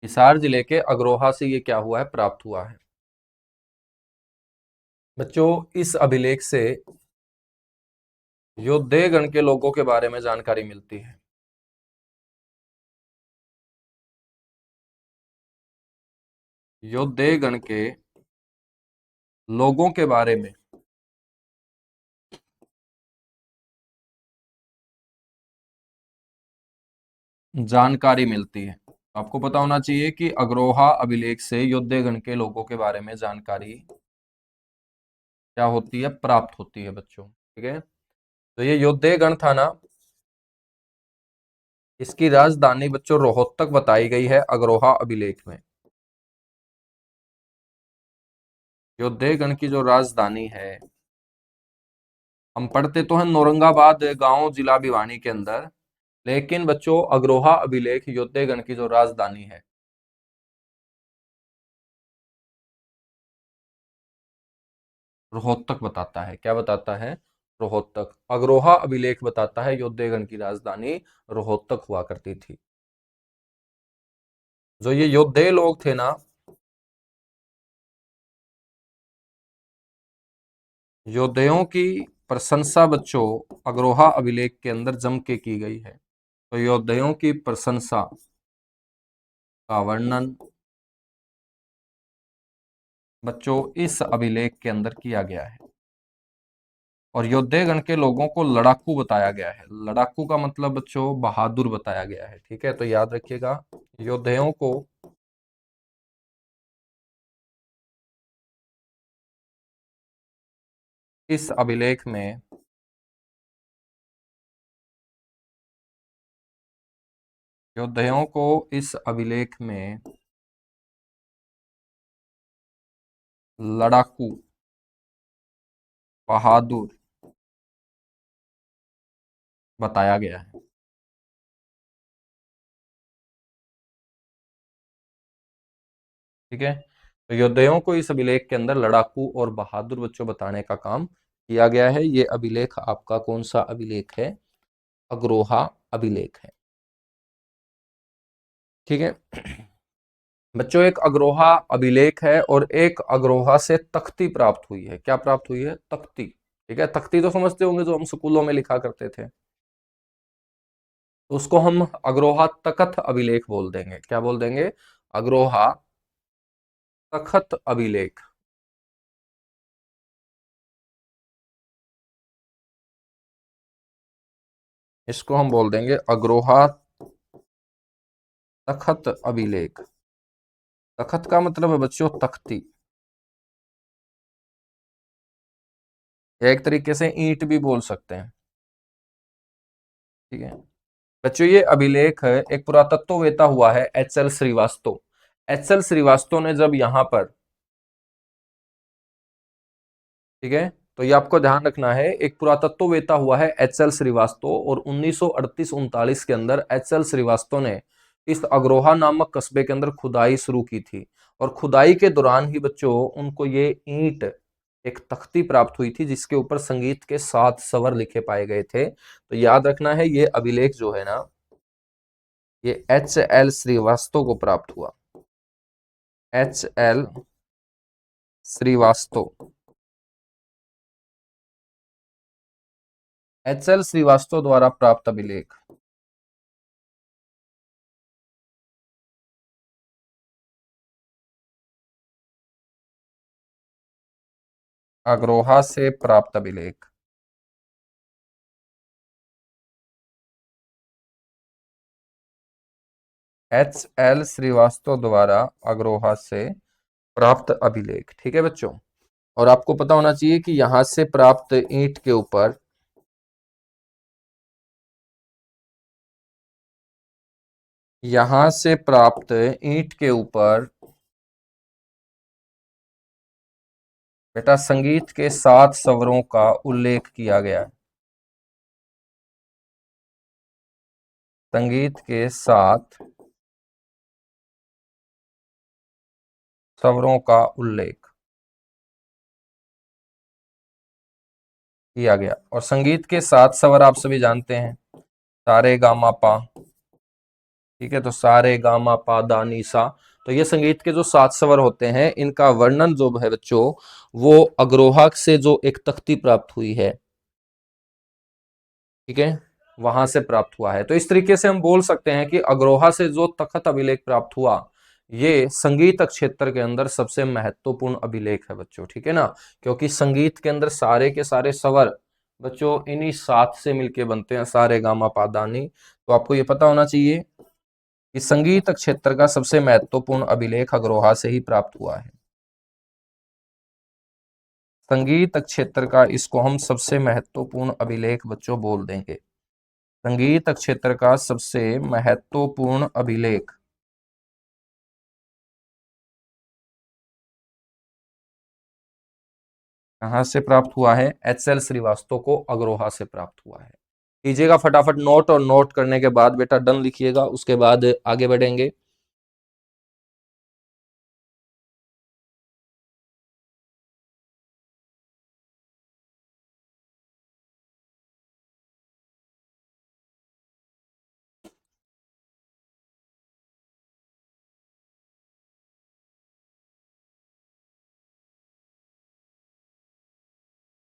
हिसार जिले के अग्रोहा से ये क्या हुआ है, प्राप्त हुआ है। बच्चों इस अभिलेख से योद्धे गण के लोगों के बारे में जानकारी मिलती है। योद्धे गण के लोगों के बारे में जानकारी मिलती है। आपको पता होना चाहिए कि अग्रोहा अभिलेख से योद्धे गण के लोगों के बारे में जानकारी क्या होती है, प्राप्त होती है बच्चों। ठीक है, तो ये योद्धे गण था ना, इसकी राजधानी बच्चों रोहतक बताई गई है अग्रोहा अभिलेख में। योद्धे गण की जो राजधानी है, हम पढ़ते तो हैं औरंगाबाद गांव जिला भिवानी के अंदर, लेकिन बच्चों अग्रोहा अभिलेख योद्धे गण की जो राजधानी है रोहतक बताता है। क्या बताता है, रोहतक। अग्रोहा अभिलेख बताता है योद्धे गण की राजधानी रोहतक हुआ करती थी। जो ये योद्धे लोग थे ना, योद्धाओं की प्रशंसा बच्चों अग्रोहा अभिलेख के अंदर जम के की गई है। तो योद्धाओं की प्रशंसा का वर्णन बच्चों इस अभिलेख के अंदर किया गया है। और योद्धेगण के लोगों को लड़ाकू बताया गया है। लड़ाकू का मतलब बच्चों बहादुर बताया गया है। ठीक है, तो याद रखिएगा, योद्धाओं को इस अभिलेख में योद्धाओं को इस अभिलेख में लड़ाकू बहादुर बताया गया है। ठीक है, तो योद्धाओं को इस अभिलेख के अंदर लड़ाकू और बहादुर बच्चों बताने का काम किया गया है। ये अभिलेख आपका कौन सा अभिलेख है? अग्रोहा अभिलेख है। ठीक है बच्चों, एक अग्रोहा अभिलेख है और एक अग्रोहा से तख्ती प्राप्त हुई है। क्या प्राप्त हुई है? तख्ती। ठीक है, तख्ती तो समझते होंगे, जो हम स्कूलों में लिखा करते थे, तो उसको हम अग्रोहा तखत अभिलेख बोल देंगे। क्या बोल देंगे? अग्रोहा तखत अभिलेख। इसको हम बोल देंगे अग्रोहा तखत अभिलेख। तखत का मतलब है बच्चों तख्ती। एक तरीके से ईंट भी बोल सकते हैं। ठीक है बच्चों, ये अभिलेख है एक पुरातत्ववेत्ता हुआ है H L Srivastava. H L Srivastava ने जब यहाँ पर, ठीक है, तो ये आपको ध्यान रखना है, एक पुरातत्ववेत्ता हुआ है एच एल श्रीवास्तव, और 1938-39 के अंदर एच एल श्रीवास्तव ने इस अग्रोहा नामक कस्बे के अंदर खुदाई शुरू की थी। और खुदाई के दौरान ही बच्चों उनको ये ईंट, एक तख्ती प्राप्त हुई थी जिसके ऊपर संगीत के 7 स्वर लिखे पाए गए थे। तो याद रखना है, ये अभिलेख जो है ना, ये एच एल श्रीवास्तव को प्राप्त हुआ। H L Srivastava, H L Srivastava द्वारा प्राप्त अभिलेख। अग्रोहा से प्राप्त अभिलेख। एच एल श्रीवास्तव द्वारा अग्रोहा से प्राप्त अभिलेख। ठीक है बच्चों, और आपको पता होना चाहिए कि यहां से प्राप्त ईंट के ऊपर, यहां से प्राप्त ईंट के ऊपर बेटा संगीत के 7 स्वरों का उल्लेख किया गया है। संगीत के 7 स्वरों का उल्लेख किया गया। और संगीत के 7 स्वर आप सभी जानते हैं, सारे गामा पा। ठीक है, तो सारे गामा पा दा नी सा। तो ये संगीत के जो 7 स्वर होते हैं, इनका वर्णन जो है बच्चों, वो अग्रोहा से जो एक तख्ती प्राप्त हुई है, ठीक है, वहां से प्राप्त हुआ है। तो इस तरीके से हम बोल सकते हैं कि अग्रोहा से जो तखत अभिलेख प्राप्त हुआ, ये संगीत क्षेत्र के अंदर सबसे महत्वपूर्ण अभिलेख है बच्चों। ठीक है ना, क्योंकि संगीत के अंदर सारे के सारे स्वर बच्चों इन्हीं 7 से मिलके बनते हैं, सारे गामा पादानी। तो आपको ये पता होना चाहिए कि संगीत क्षेत्र का सबसे महत्वपूर्ण अभिलेख अग्रोहा से ही प्राप्त हुआ है। संगीत क्षेत्र का इसको हम सबसे महत्वपूर्ण अभिलेख बच्चों बोल देंगे। संगीत क्षेत्र का सबसे महत्वपूर्ण अभिलेख कहाँ से प्राप्त हुआ है? एच एल श्रीवास्तव को अग्रोहा से प्राप्त हुआ है। कीजिएगा फटाफट नोट, और नोट करने के बाद बेटा डन लिखिएगा, उसके बाद आगे बढ़ेंगे।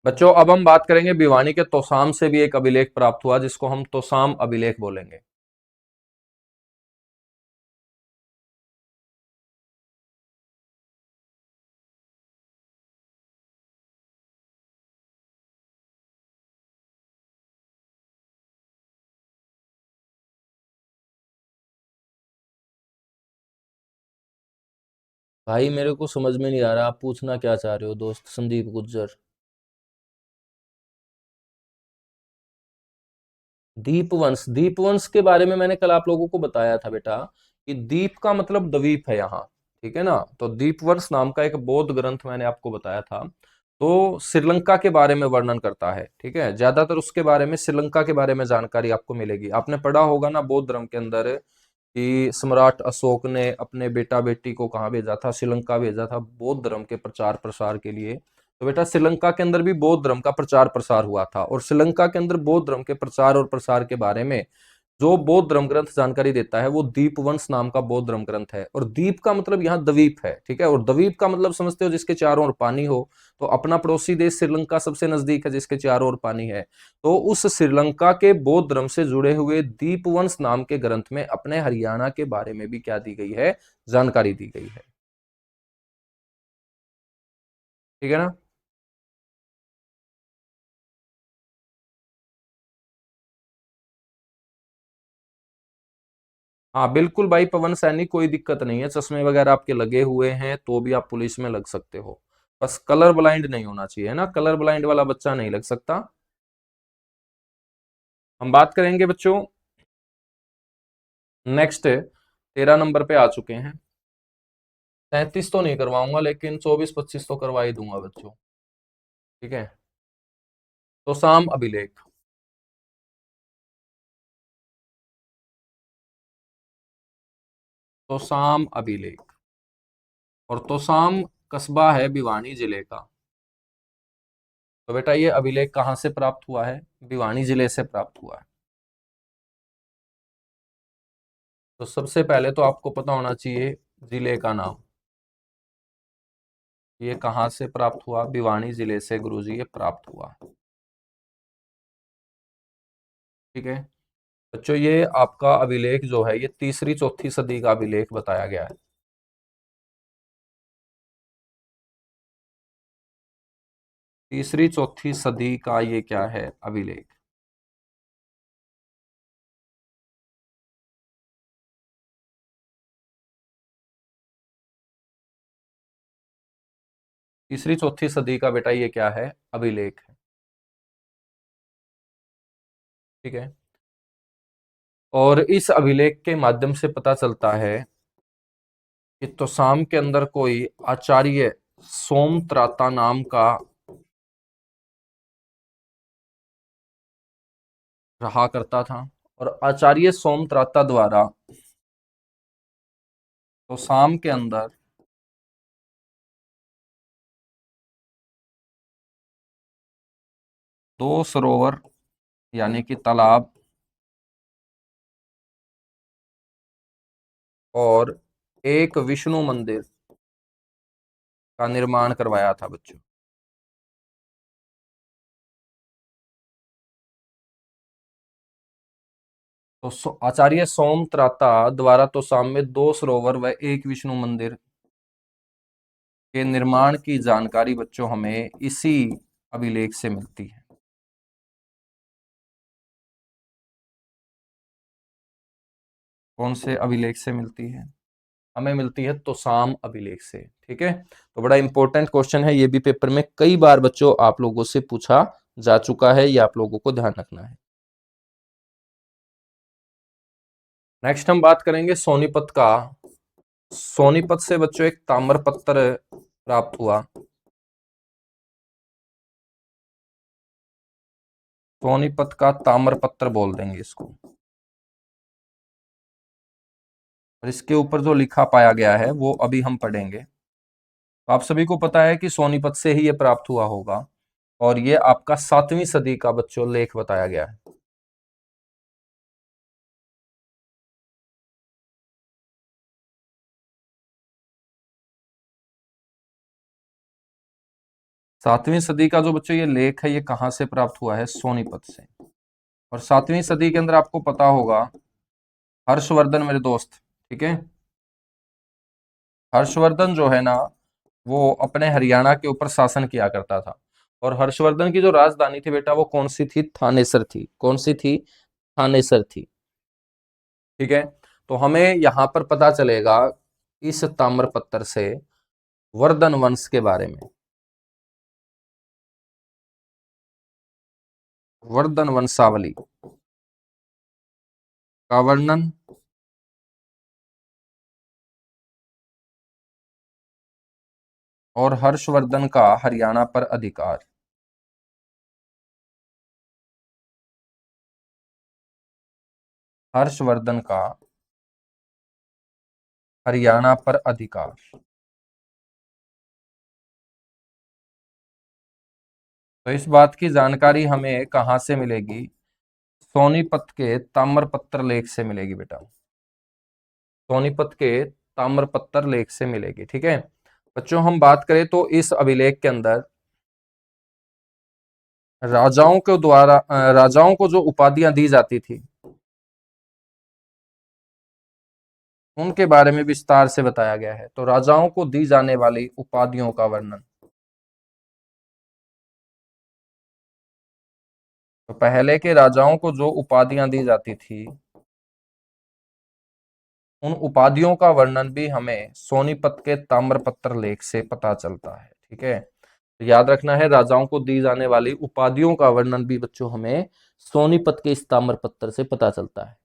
बच्चों अब हम बात करेंगे भिवानी के तोसाम से भी एक अभिलेख प्राप्त हुआ, जिसको हम तोसाम अभिलेख बोलेंगे। भाई मेरे को समझ में नहीं आ रहा, आप पूछना क्या चाह रहे हो दोस्त संदीप गुज्जर? दीपवंश, दीपवंश के बारे में मैंने कल आप लोगों को बताया था बेटा, कि दीप का मतलब द्वीप है यहाँ। ठीक है ना, तो दीपवंश नाम का एक बौद्ध ग्रंथ मैंने आपको बताया था, तो श्रीलंका के बारे में वर्णन करता है। ठीक है, ज्यादातर उसके बारे में, श्रीलंका के बारे में जानकारी आपको मिलेगी। आपने पढ़ा होगा ना बौद्ध धर्म के अंदर कि सम्राट अशोक ने अपने बेटा बेटी को कहाँ भेजा था, श्रीलंका भेजा था बौद्ध धर्म के प्रचार प्रसार के लिए। तो बेटा श्रीलंका के अंदर भी बौद्ध धर्म का प्रचार प्रसार हुआ था, और श्रीलंका के अंदर बौद्ध धर्म के प्रचार और प्रसार के बारे में जो बौद्ध धर्म ग्रंथ जानकारी देता है वो दीपवंश नाम का बौद्ध धर्म ग्रंथ है। और दीप का मतलब यहाँ द्वीप है, ठीक है, और द्वीप का मतलब समझते हो जिसके चारों ओर पानी हो। तो अपना पड़ोसी देश श्रीलंका सबसे नजदीक है जिसके चारों ओर पानी है। तो उस श्रीलंका के बौद्ध धर्म से जुड़े हुए दीपवंश नाम के ग्रंथ में अपने हरियाणा के बारे में भी क्या दी गई है, जानकारी दी गई है। ठीक है ना। हाँ बिल्कुल भाई पवन सैनी, कोई दिक्कत नहीं है, चश्मे वगैरह आपके लगे हुए हैं तो भी आप पुलिस में लग सकते हो। बस कलर ब्लाइंड नहीं होना चाहिए, है ना, कलर ब्लाइंड वाला बच्चा नहीं लग सकता। हम बात करेंगे बच्चों, नेक्स्ट 13 नंबर पे आ चुके हैं। 33 तो नहीं करवाऊंगा लेकिन 24-25 तो करवा ही दूंगा बच्चों। ठीक है। तो साम अभिलेख। तो साम अभिलेख, और तोसाम कस्बा है भिवानी जिले का। तो बेटा ये अभिलेख कहाँ से प्राप्त हुआ है, भिवानी जिले से प्राप्त हुआ है। तो सबसे पहले तो आपको पता होना चाहिए जिले का नाम। ये कहाँ से प्राप्त हुआ, भिवानी जिले से गुरुजी ये प्राप्त हुआ। ठीक है बच्चों, ये आपका अभिलेख जो है ये तीसरी चौथी सदी का अभिलेख बताया गया है। तीसरी चौथी सदी का ये क्या है, अभिलेख। तीसरी चौथी सदी का बेटा ये क्या है, अभिलेख है। ठीक है। और इस अभिलेख के माध्यम से पता चलता है कि तोसाम के अंदर कोई आचार्य सोमत्राता नाम का रहा करता था, और आचार्य सोमत्राता द्वारा तोसाम के अंदर दो सरोवर यानी कि तालाब और एक विष्णु मंदिर का निर्माण करवाया था बच्चों। तो आचार्य सोमत्राता द्वारा तोसाम में दो सरोवर व एक विष्णु मंदिर के निर्माण की जानकारी बच्चों हमें इसी अभिलेख से मिलती है। कौन से अभिलेख से मिलती है, हमें मिलती है तोसाम अभिलेख से। ठीक है। तो बड़ा इंपॉर्टेंट क्वेश्चन है, ये भी पेपर में कई बार बच्चों आप लोगों से पूछा जा चुका है, ये आप लोगों को ध्यान रखना है। नेक्स्ट हम बात करेंगे सोनीपत का। सोनीपत से बच्चों एक ताम्रपत्र प्राप्त हुआ। सोनीपत का ताम्रपत्र बोल देंगे इसको। और इसके ऊपर जो लिखा पाया गया है वो अभी हम पढ़ेंगे। तो आप सभी को पता है कि सोनीपत से ही ये प्राप्त हुआ होगा, और ये आपका 7वीं सदी का बच्चों लेख बताया गया है। 7वीं सदी का जो बच्चों ये लेख है ये कहाँ से प्राप्त हुआ है, सोनीपत से। और 7वीं सदी के अंदर आपको पता होगा हर्षवर्धन मेरे दोस्त, ठीक है, हर्षवर्धन जो है ना वो अपने हरियाणा के ऊपर शासन किया करता था। और हर्षवर्धन की जो राजधानी थी बेटा वो कौन सी थी, थानेसर थी। कौन सी थी, थानेसर थी। ठीक है। तो हमें यहां पर पता चलेगा इस ताम्रपत्र से वर्धन वंश के बारे में, वर्धन वंशावली का वर्णन, और हर्षवर्धन का हरियाणा पर अधिकार। हर्षवर्धन का हरियाणा पर अधिकार। तो इस बात की जानकारी हमें कहाँ से मिलेगी? सोनीपत के ताम्रपत्र लेख से मिलेगी बेटा। सोनीपत के ताम्रपत्र लेख से मिलेगी। ठीक है बच्चों, हम बात करें तो इस अभिलेख के अंदर राजाओं को जो उपाधियां दी जाती थी उनके बारे में विस्तार से बताया गया है। तो राजाओं को दी जाने वाली उपाधियों का वर्णन। तो पहले के राजाओं को जो उपाधियां दी जाती थी उन उपाधियों का वर्णन भी हमें सोनीपत के ताम्रपत्र लेख से पता चलता है। ठीक है, तो याद रखना है, राजाओं को दी जाने वाली उपाधियों का वर्णन भी बच्चों हमें सोनीपत के इस ताम्रपत्र से पता चलता है।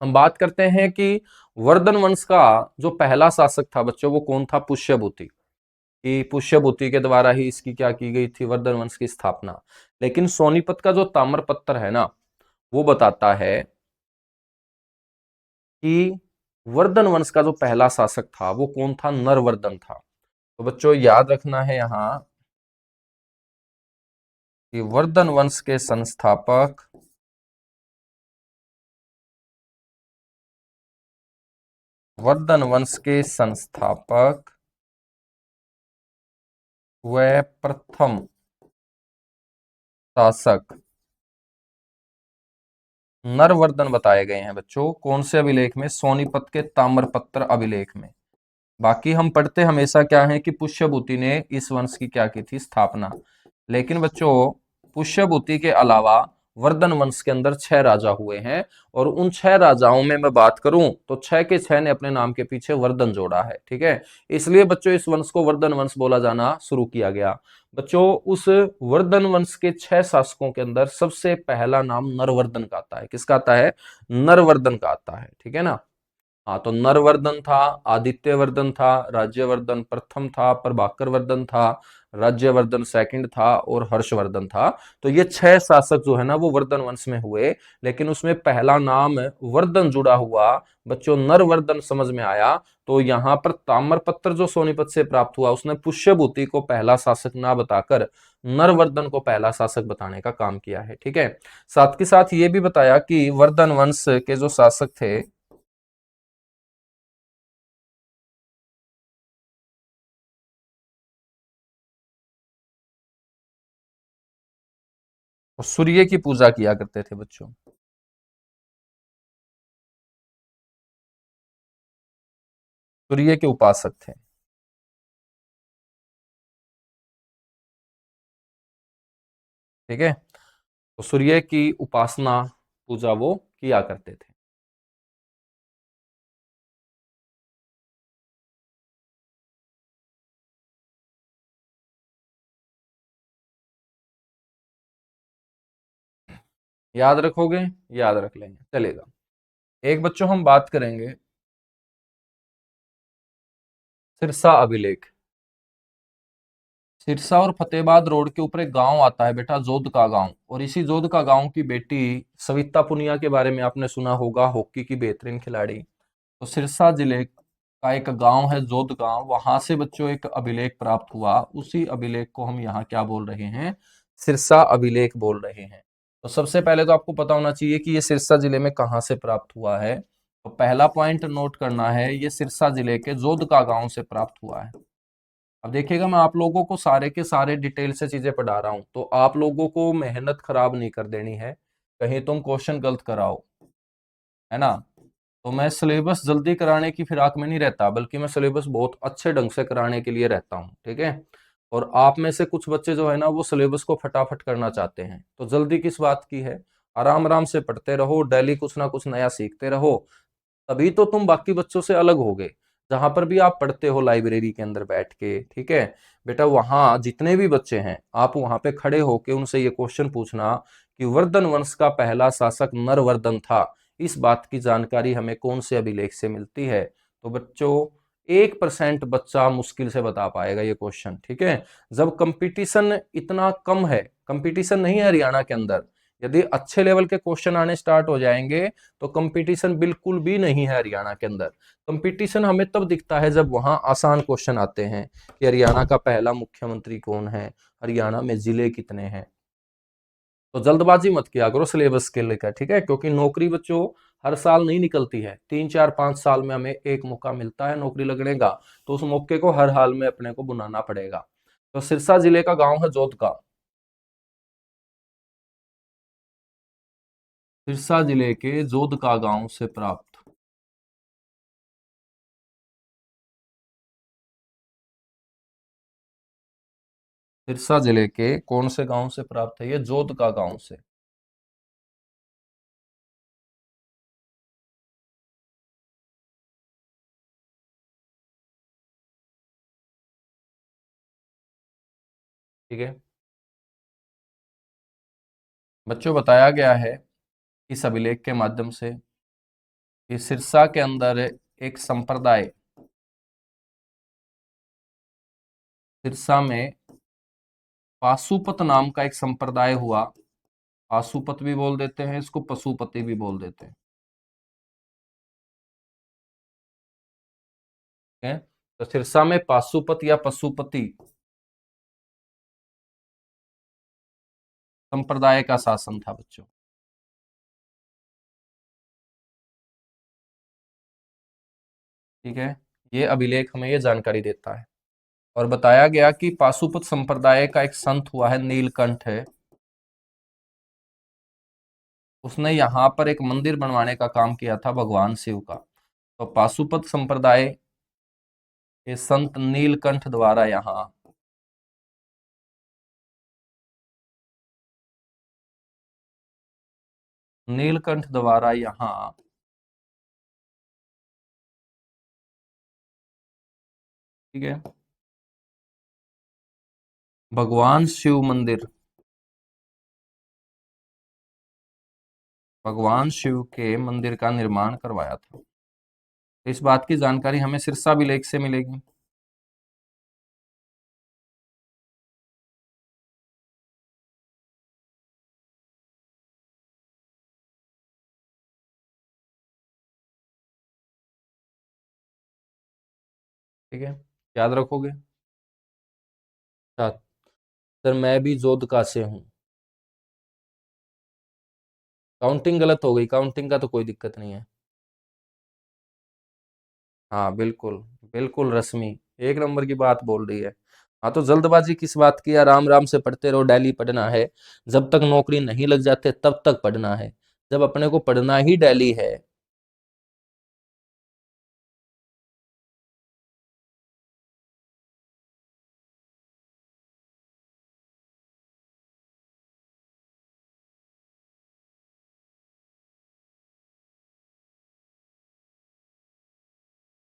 हम बात करते हैं कि वर्धन वंश का जो पहला शासक था बच्चों वो कौन था? पुष्यभूति। कि पुष्यभूति के द्वारा ही इसकी क्या की गई थी? वर्धन वंश की स्थापना। लेकिन सोनीपत का जो ताम्रपत्र है ना वो बताता है कि वर्धन वंश का जो पहला शासक था वो कौन था? नरवर्धन था। तो बच्चों याद रखना है यहां कि वर्धन वंश के संस्थापक वर्धन वंश के संस्थापक व प्रथम शासक नरवर्धन बताए गए हैं बच्चों। कौन से अभिलेख में? सोनीपत के ताम्रपत्र अभिलेख में। बाकी हम पढ़ते हमेशा क्या है कि पुष्यभूति ने इस वंश की क्या की थी? स्थापना। लेकिन बच्चों पुष्यभूति के अलावा वर्धन वंश के अंदर 6 राजा हुए हैं और उन 6 राजाओं में मैं बात करूं तो 6 के 6 ने अपने नाम के पीछे वर्धन जोड़ा है। ठीक है, इसलिए बच्चों इस वंश को वर्धन वंश बोला जाना शुरू किया गया। बच्चों उस वर्धन वंश के 6 शासकों के अंदर सबसे पहला नाम नरवर्धन का आता है। किसका आता है? नरवर्धन का आता है। ठीक है ना। हाँ, तो नरवर्धन था, आदित्यवर्धन था, राज्यवर्धन प्रथम था, प्रभाकर वर्धन था, राज्यवर्धन सेकंड था और हर्षवर्धन था। तो ये 6 शासक जो है ना वो वर्धन वंश में हुए। लेकिन उसमें पहला नाम वर्धन जुड़ा हुआ बच्चों नरवर्धन समझ में आया। तो यहाँ पर ताम्रपत्र जो सोनीपत से प्राप्त हुआ उसने पुष्यभूति को पहला शासक ना बताकर नरवर्धन को पहला शासक बताने का काम किया है। ठीक है, साथ के साथ ये भी बताया कि वर्धन वंश के जो शासक थे और सूर्य की पूजा किया करते थे बच्चों। सूर्य के उपासक थे। ठीक है, तो सूर्य की उपासना पूजा वो किया करते थे। याद रखोगे? याद रख लेंगे, चलेगा। एक बच्चों हम बात करेंगे सिरसा अभिलेख। सिरसा और फतेहाबाद रोड के ऊपर एक गांव आता है बेटा, जोध का गांव। और इसी जोध का गांव की बेटी सविता पुनिया के बारे में आपने सुना होगा, हॉकी की बेहतरीन खिलाड़ी। तो सिरसा जिले का एक गांव है जोध गांव, वहां से बच्चों एक अभिलेख प्राप्त हुआ। उसी अभिलेख को हम यहाँ क्या बोल रहे हैं? सिरसा अभिलेख बोल रहे हैं। तो सबसे पहले तो आपको पता होना चाहिए कि ये सिरसा जिले में कहाँ से प्राप्त हुआ है। तो पहला पॉइंट नोट करना है, ये सिरसा जिले के जोध का गांव से प्राप्त हुआ है। अब देखिएगा, मैं आप लोगों को सारे के सारे डिटेल से चीजें पढ़ा रहा हूं तो आप लोगों को मेहनत खराब नहीं कर देनी है, कहीं तुम क्वेश्चन गलत कराओ, है ना। तो मैं सिलेबस जल्दी कराने की फिराक में नहीं रहता, बल्कि मैं सिलेबस बहुत अच्छे ढंग से कराने के लिए रहता हूँ। ठीक है, और आप में से कुछ बच्चे जो है ना वो सिलेबस को फटाफट करना चाहते हैं, तो जल्दी किस बात की है? आराम आराम से पढ़ते रहो, डेली कुछ ना कुछ नया सीखते रहो, तभी तो तुम बाकी बच्चों से अलग होगे। जहां पर भी आप पढ़ते हो लाइब्रेरी के अंदर बैठ के, ठीक है बेटा, वहां जितने भी बच्चे हैं आप वहां पे खड़े होके उनसे ये क्वेश्चन पूछना कि वर्धन वंश का पहला शासक नरवर्धन था। इस बात की जानकारी हमें कौन से अभिलेख से मिलती है? तो बच्चों 1% बच्चा मुश्किल से बता पाएगा ये क्वेश्चन, ठीक है। जब कंपटीशन इतना कम है, कंपटीशन नहीं है हरियाणा के अंदर, यदि अच्छे लेवल के क्वेश्चन आने स्टार्ट हो जाएंगे तो कंपटीशन बिल्कुल भी नहीं है हरियाणा के अंदर। कंपटीशन हमें तब दिखता है जब वहां आसान क्वेश्चन आते हैं कि हरियाणा का पहला मुख्यमंत्री कौन है, हरियाणा में जिले कितने हैं। तो जल्दबाजी मत किया करो सिलेबस के लेकर, ठीक है, क्योंकि नौकरी बच्चों हर साल नहीं निकलती है, 3 4 5 साल में हमें एक मौका मिलता है नौकरी लगने का, तो उस मौके को हर हाल में अपने को बुनाना पड़ेगा। तो सिरसा जिले का गांव है जोधका। सिरसा जिले के जोधका गांव से प्राप्त। सिरसा जिले के कौन से गांव से प्राप्त है, ये जोधका गांव से। ठीक है बच्चों, बताया गया है इस अभिलेख के माध्यम से कि सिरसा के अंदर एक संप्रदाय, सिरसा में पाशुपत नाम का एक संप्रदाय हुआ। पाशुपत भी बोल देते हैं इसको, पशुपति भी बोल देते हैं, ठीक है। तो सिरसा में पाशुपत या पशुपति संप्रदाय का शासन था बच्चों, ठीक है। ये अभिलेख हमें ये जानकारी देता है। और बताया गया कि पाशुपत संप्रदाय का एक संत हुआ है नीलकंठ है, उसने यहाँ पर एक मंदिर बनवाने का काम किया था भगवान शिव का। तो पाशुपत संप्रदाय के संत नीलकंठ द्वारा यहाँ, नीलकंठ द्वारा यहाँ, ठीक है, भगवान शिव मंदिर, भगवान शिव के मंदिर का निर्माण करवाया था। इस बात की जानकारी हमें सिरसा अभिलेख से मिलेगी। ठीक है, याद रखोगे। अच्छा, सर मैं भी जोधका से हूँ। काउंटिंग गलत हो गई, काउंटिंग का तो कोई दिक्कत नहीं है। हाँ बिल्कुल, बिल्कुल रश्मि, एक नंबर की बात बोल रही है। हाँ तो जल्दबाजी किस बात की, आराम आराम से पढ़ते रहो, डेली पढ़ना है। जब तक नौकरी नहीं लग जाते तब तक पढ़ना है, जब अपने को पढ़ना ही डेली है।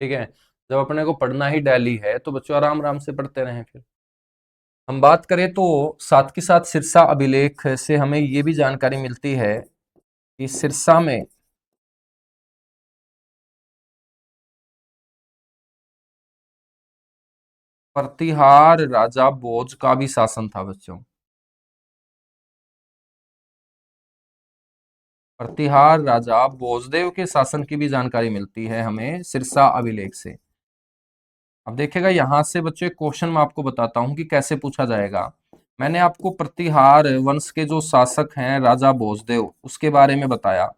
ठीक है, जब अपने को पढ़ना ही डेली है तो बच्चों आराम आराम से पढ़ते रहें। फिर हम बात करें तो साथ के साथ सिरसा अभिलेख से हमें ये भी जानकारी मिलती है कि सिरसा में प्रतिहार राजा भोज का भी शासन था बच्चों। प्रतिहार राजा भोजदेव के शासन की भी जानकारी मिलती है हमें सिरसा अभिलेख से। अब देखिएगा यहाँ से बच्चों एक क्वेश्चन मैं आपको बताता हूँ कि कैसे पूछा जाएगा। मैंने आपको प्रतिहार वंश के जो शासक हैं राजा भोजदेव उसके बारे में बताया,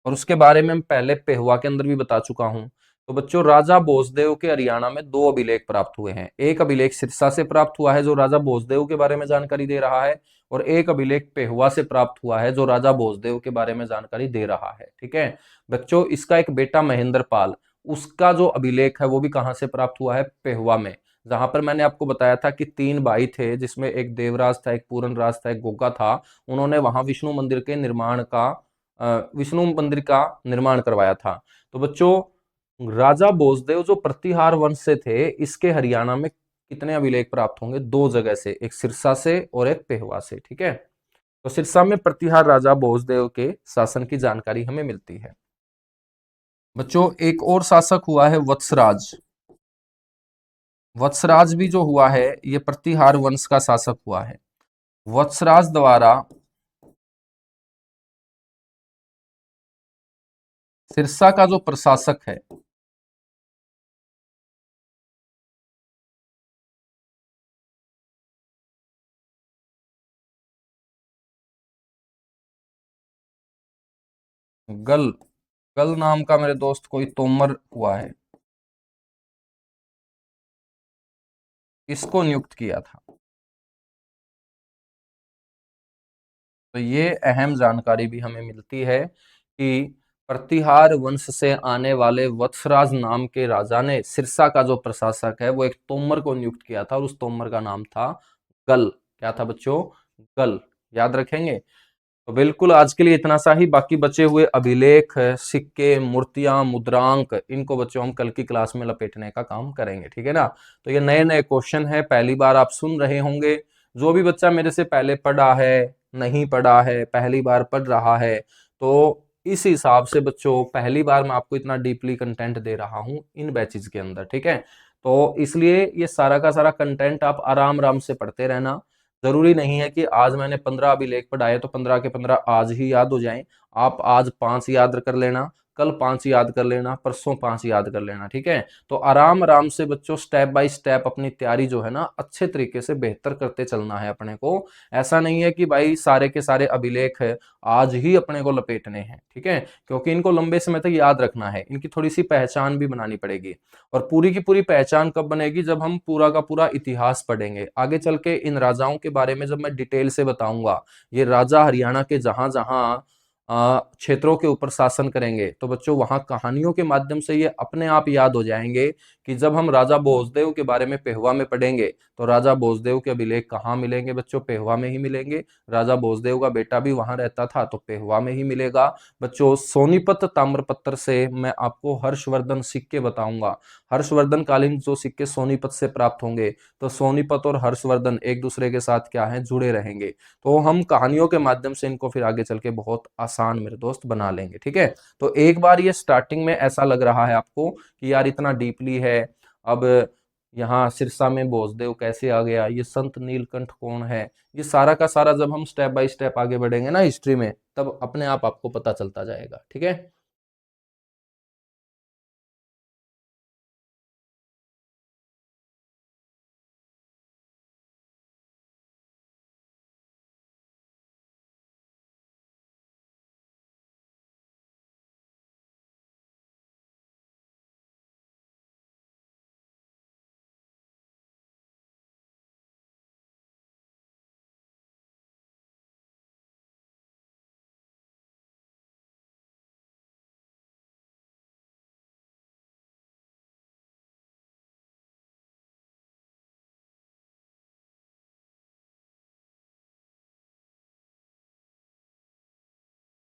और उसके बारे में मैं पहले पेहुआ के अंदर भी बता चुका हूं। तो बच्चों राजा भोजदेव के हरियाणा में दो अभिलेख प्राप्त हुए हैं। एक अभिलेख सिरसा से प्राप्त हुआ है जो राजा भोजदेव के बारे में जानकारी दे रहा है, और एक अभिलेख पेहुआ से प्राप्त हुआ है जो राजा भोजदेव के बारे में जानकारी दे रहा है, ठीक है। बच्चों इसका एक बेटा महेंद्र पाल, उसका जो अभिलेख है वो भी कहां से प्राप्त हुआ है, पेहुआ में। जहां पर मैंने आपको बताया था कि 3 भाई थे जिसमें एक देवराज था, एक पूरनराज था, एक गोगा था। उन्होंने वहां विष्णु मंदिर के निर्माण का विष्णु मंदिर का निर्माण करवाया था। तो बच्चों राजा भोजदेव जो प्रतिहार वंश से थे, इसके हरियाणा में कितने अभिलेख प्राप्त होंगे, दो जगह से, एक सिरसा से और एक पेहवा से, ठीक है। तो सिरसा में प्रतिहार राजा भोजदेव के शासन की जानकारी हमें मिलती है। बच्चों एक और शासक हुआ है वत्सराज। वत्सराज भी जो हुआ है ये प्रतिहार वंश का शासक हुआ है। वत्सराज द्वारा सिरसा का जो प्रशासक है, गल गल नाम का मेरे दोस्त कोई तोमर हुआ है, इसको नियुक्त किया था। तो ये अहम जानकारी भी हमें मिलती है कि प्रतिहार वंश से आने वाले वत्सराज नाम के राजा ने सिरसा का जो प्रशासक है वो एक तोमर को नियुक्त किया था, और उस तोमर का नाम था गल। क्या था बच्चों? गल। याद रखेंगे। तो बिल्कुल आज के लिए इतना सा ही। बाकी बचे हुए अभिलेख, सिक्के, मूर्तियां, मुद्रांक, इनको बच्चों हम कल की क्लास में लपेटने का काम करेंगे, ठीक है ना। तो ये नए नए क्वेश्चन है, पहली बार आप सुन रहे होंगे। जो भी बच्चा मेरे से पहले पढ़ा है, नहीं पढ़ा है, पहली बार पढ़ रहा है, तो इस हिसाब से बच्चों पहली बार मैं आपको इतना डीपली कंटेंट दे रहा हूं इन बैचेज के अंदर, ठीक है। तो इसलिए ये सारा का सारा कंटेंट आप आराम आराम से पढ़ते रहना। जरूरी नहीं है कि आज मैंने 15 अभिलेख पढ़ाए तो 15 के 15 आज ही याद हो जाएं। आप आज 5 याद कर लेना, कल 5 याद कर लेना, परसों 5 याद कर लेना, ठीक है। तो आराम आराम से बच्चों स्टेप बाय स्टेप अपनी तैयारी जो है ना अच्छे तरीके से बेहतर करते चलना है अपने को। ऐसा नहीं है कि भाई सारे के सारे अभिलेख है आज ही अपने को लपेटने हैं, ठीक है, क्योंकि इनको लंबे समय तक याद रखना है, इनकी थोड़ी सी पहचान भी बनानी पड़ेगी। और पूरी की पूरी पहचान कब बनेगी? जब हम पूरा का पूरा इतिहास पढ़ेंगे आगे चल के। इन राजाओं के बारे में जब मैं डिटेल से बताऊंगा, ये राजा हरियाणा के जहां जहां क्षेत्रों के ऊपर शासन करेंगे, तो बच्चों वहां कहानियों के माध्यम से ये अपने आप याद हो जाएंगे कि जब हम राजा भोजदेव के बारे में पेहवा में पढ़ेंगे तो राजा भोजदेव के अभिलेख कहाँ मिलेंगे बच्चों? पेहवा में ही मिलेंगे। राजा भोजदेव का बेटा भी वहां रहता था तो पेहवा में ही मिलेगा। बच्चों सोनीपत ताम्रपत्र से मैं आपको हर्षवर्धन सिक्के बताऊंगा। हर्षवर्धन कालीन जो सिक्के सोनीपत से प्राप्त होंगे, तो सोनीपत और हर्षवर्धन एक दूसरे के साथ क्या है? जुड़े रहेंगे। तो हम कहानियों के माध्यम से इनको फिर आगे चल के बहुत आसान मेरे दोस्त बना लेंगे, ठीक है। तो एक बार ये स्टार्टिंग में ऐसा लग रहा है आपको कि यार इतना डीपली है, अब यहाँ सिरसा में भोजदेव कैसे आ गया, ये संत नीलकंठ कौन है, ये सारा का सारा जब हम स्टेप बाय स्टेप आगे बढ़ेंगे ना हिस्ट्री में, तब अपने आप आपको पता चलता जाएगा, ठीक है।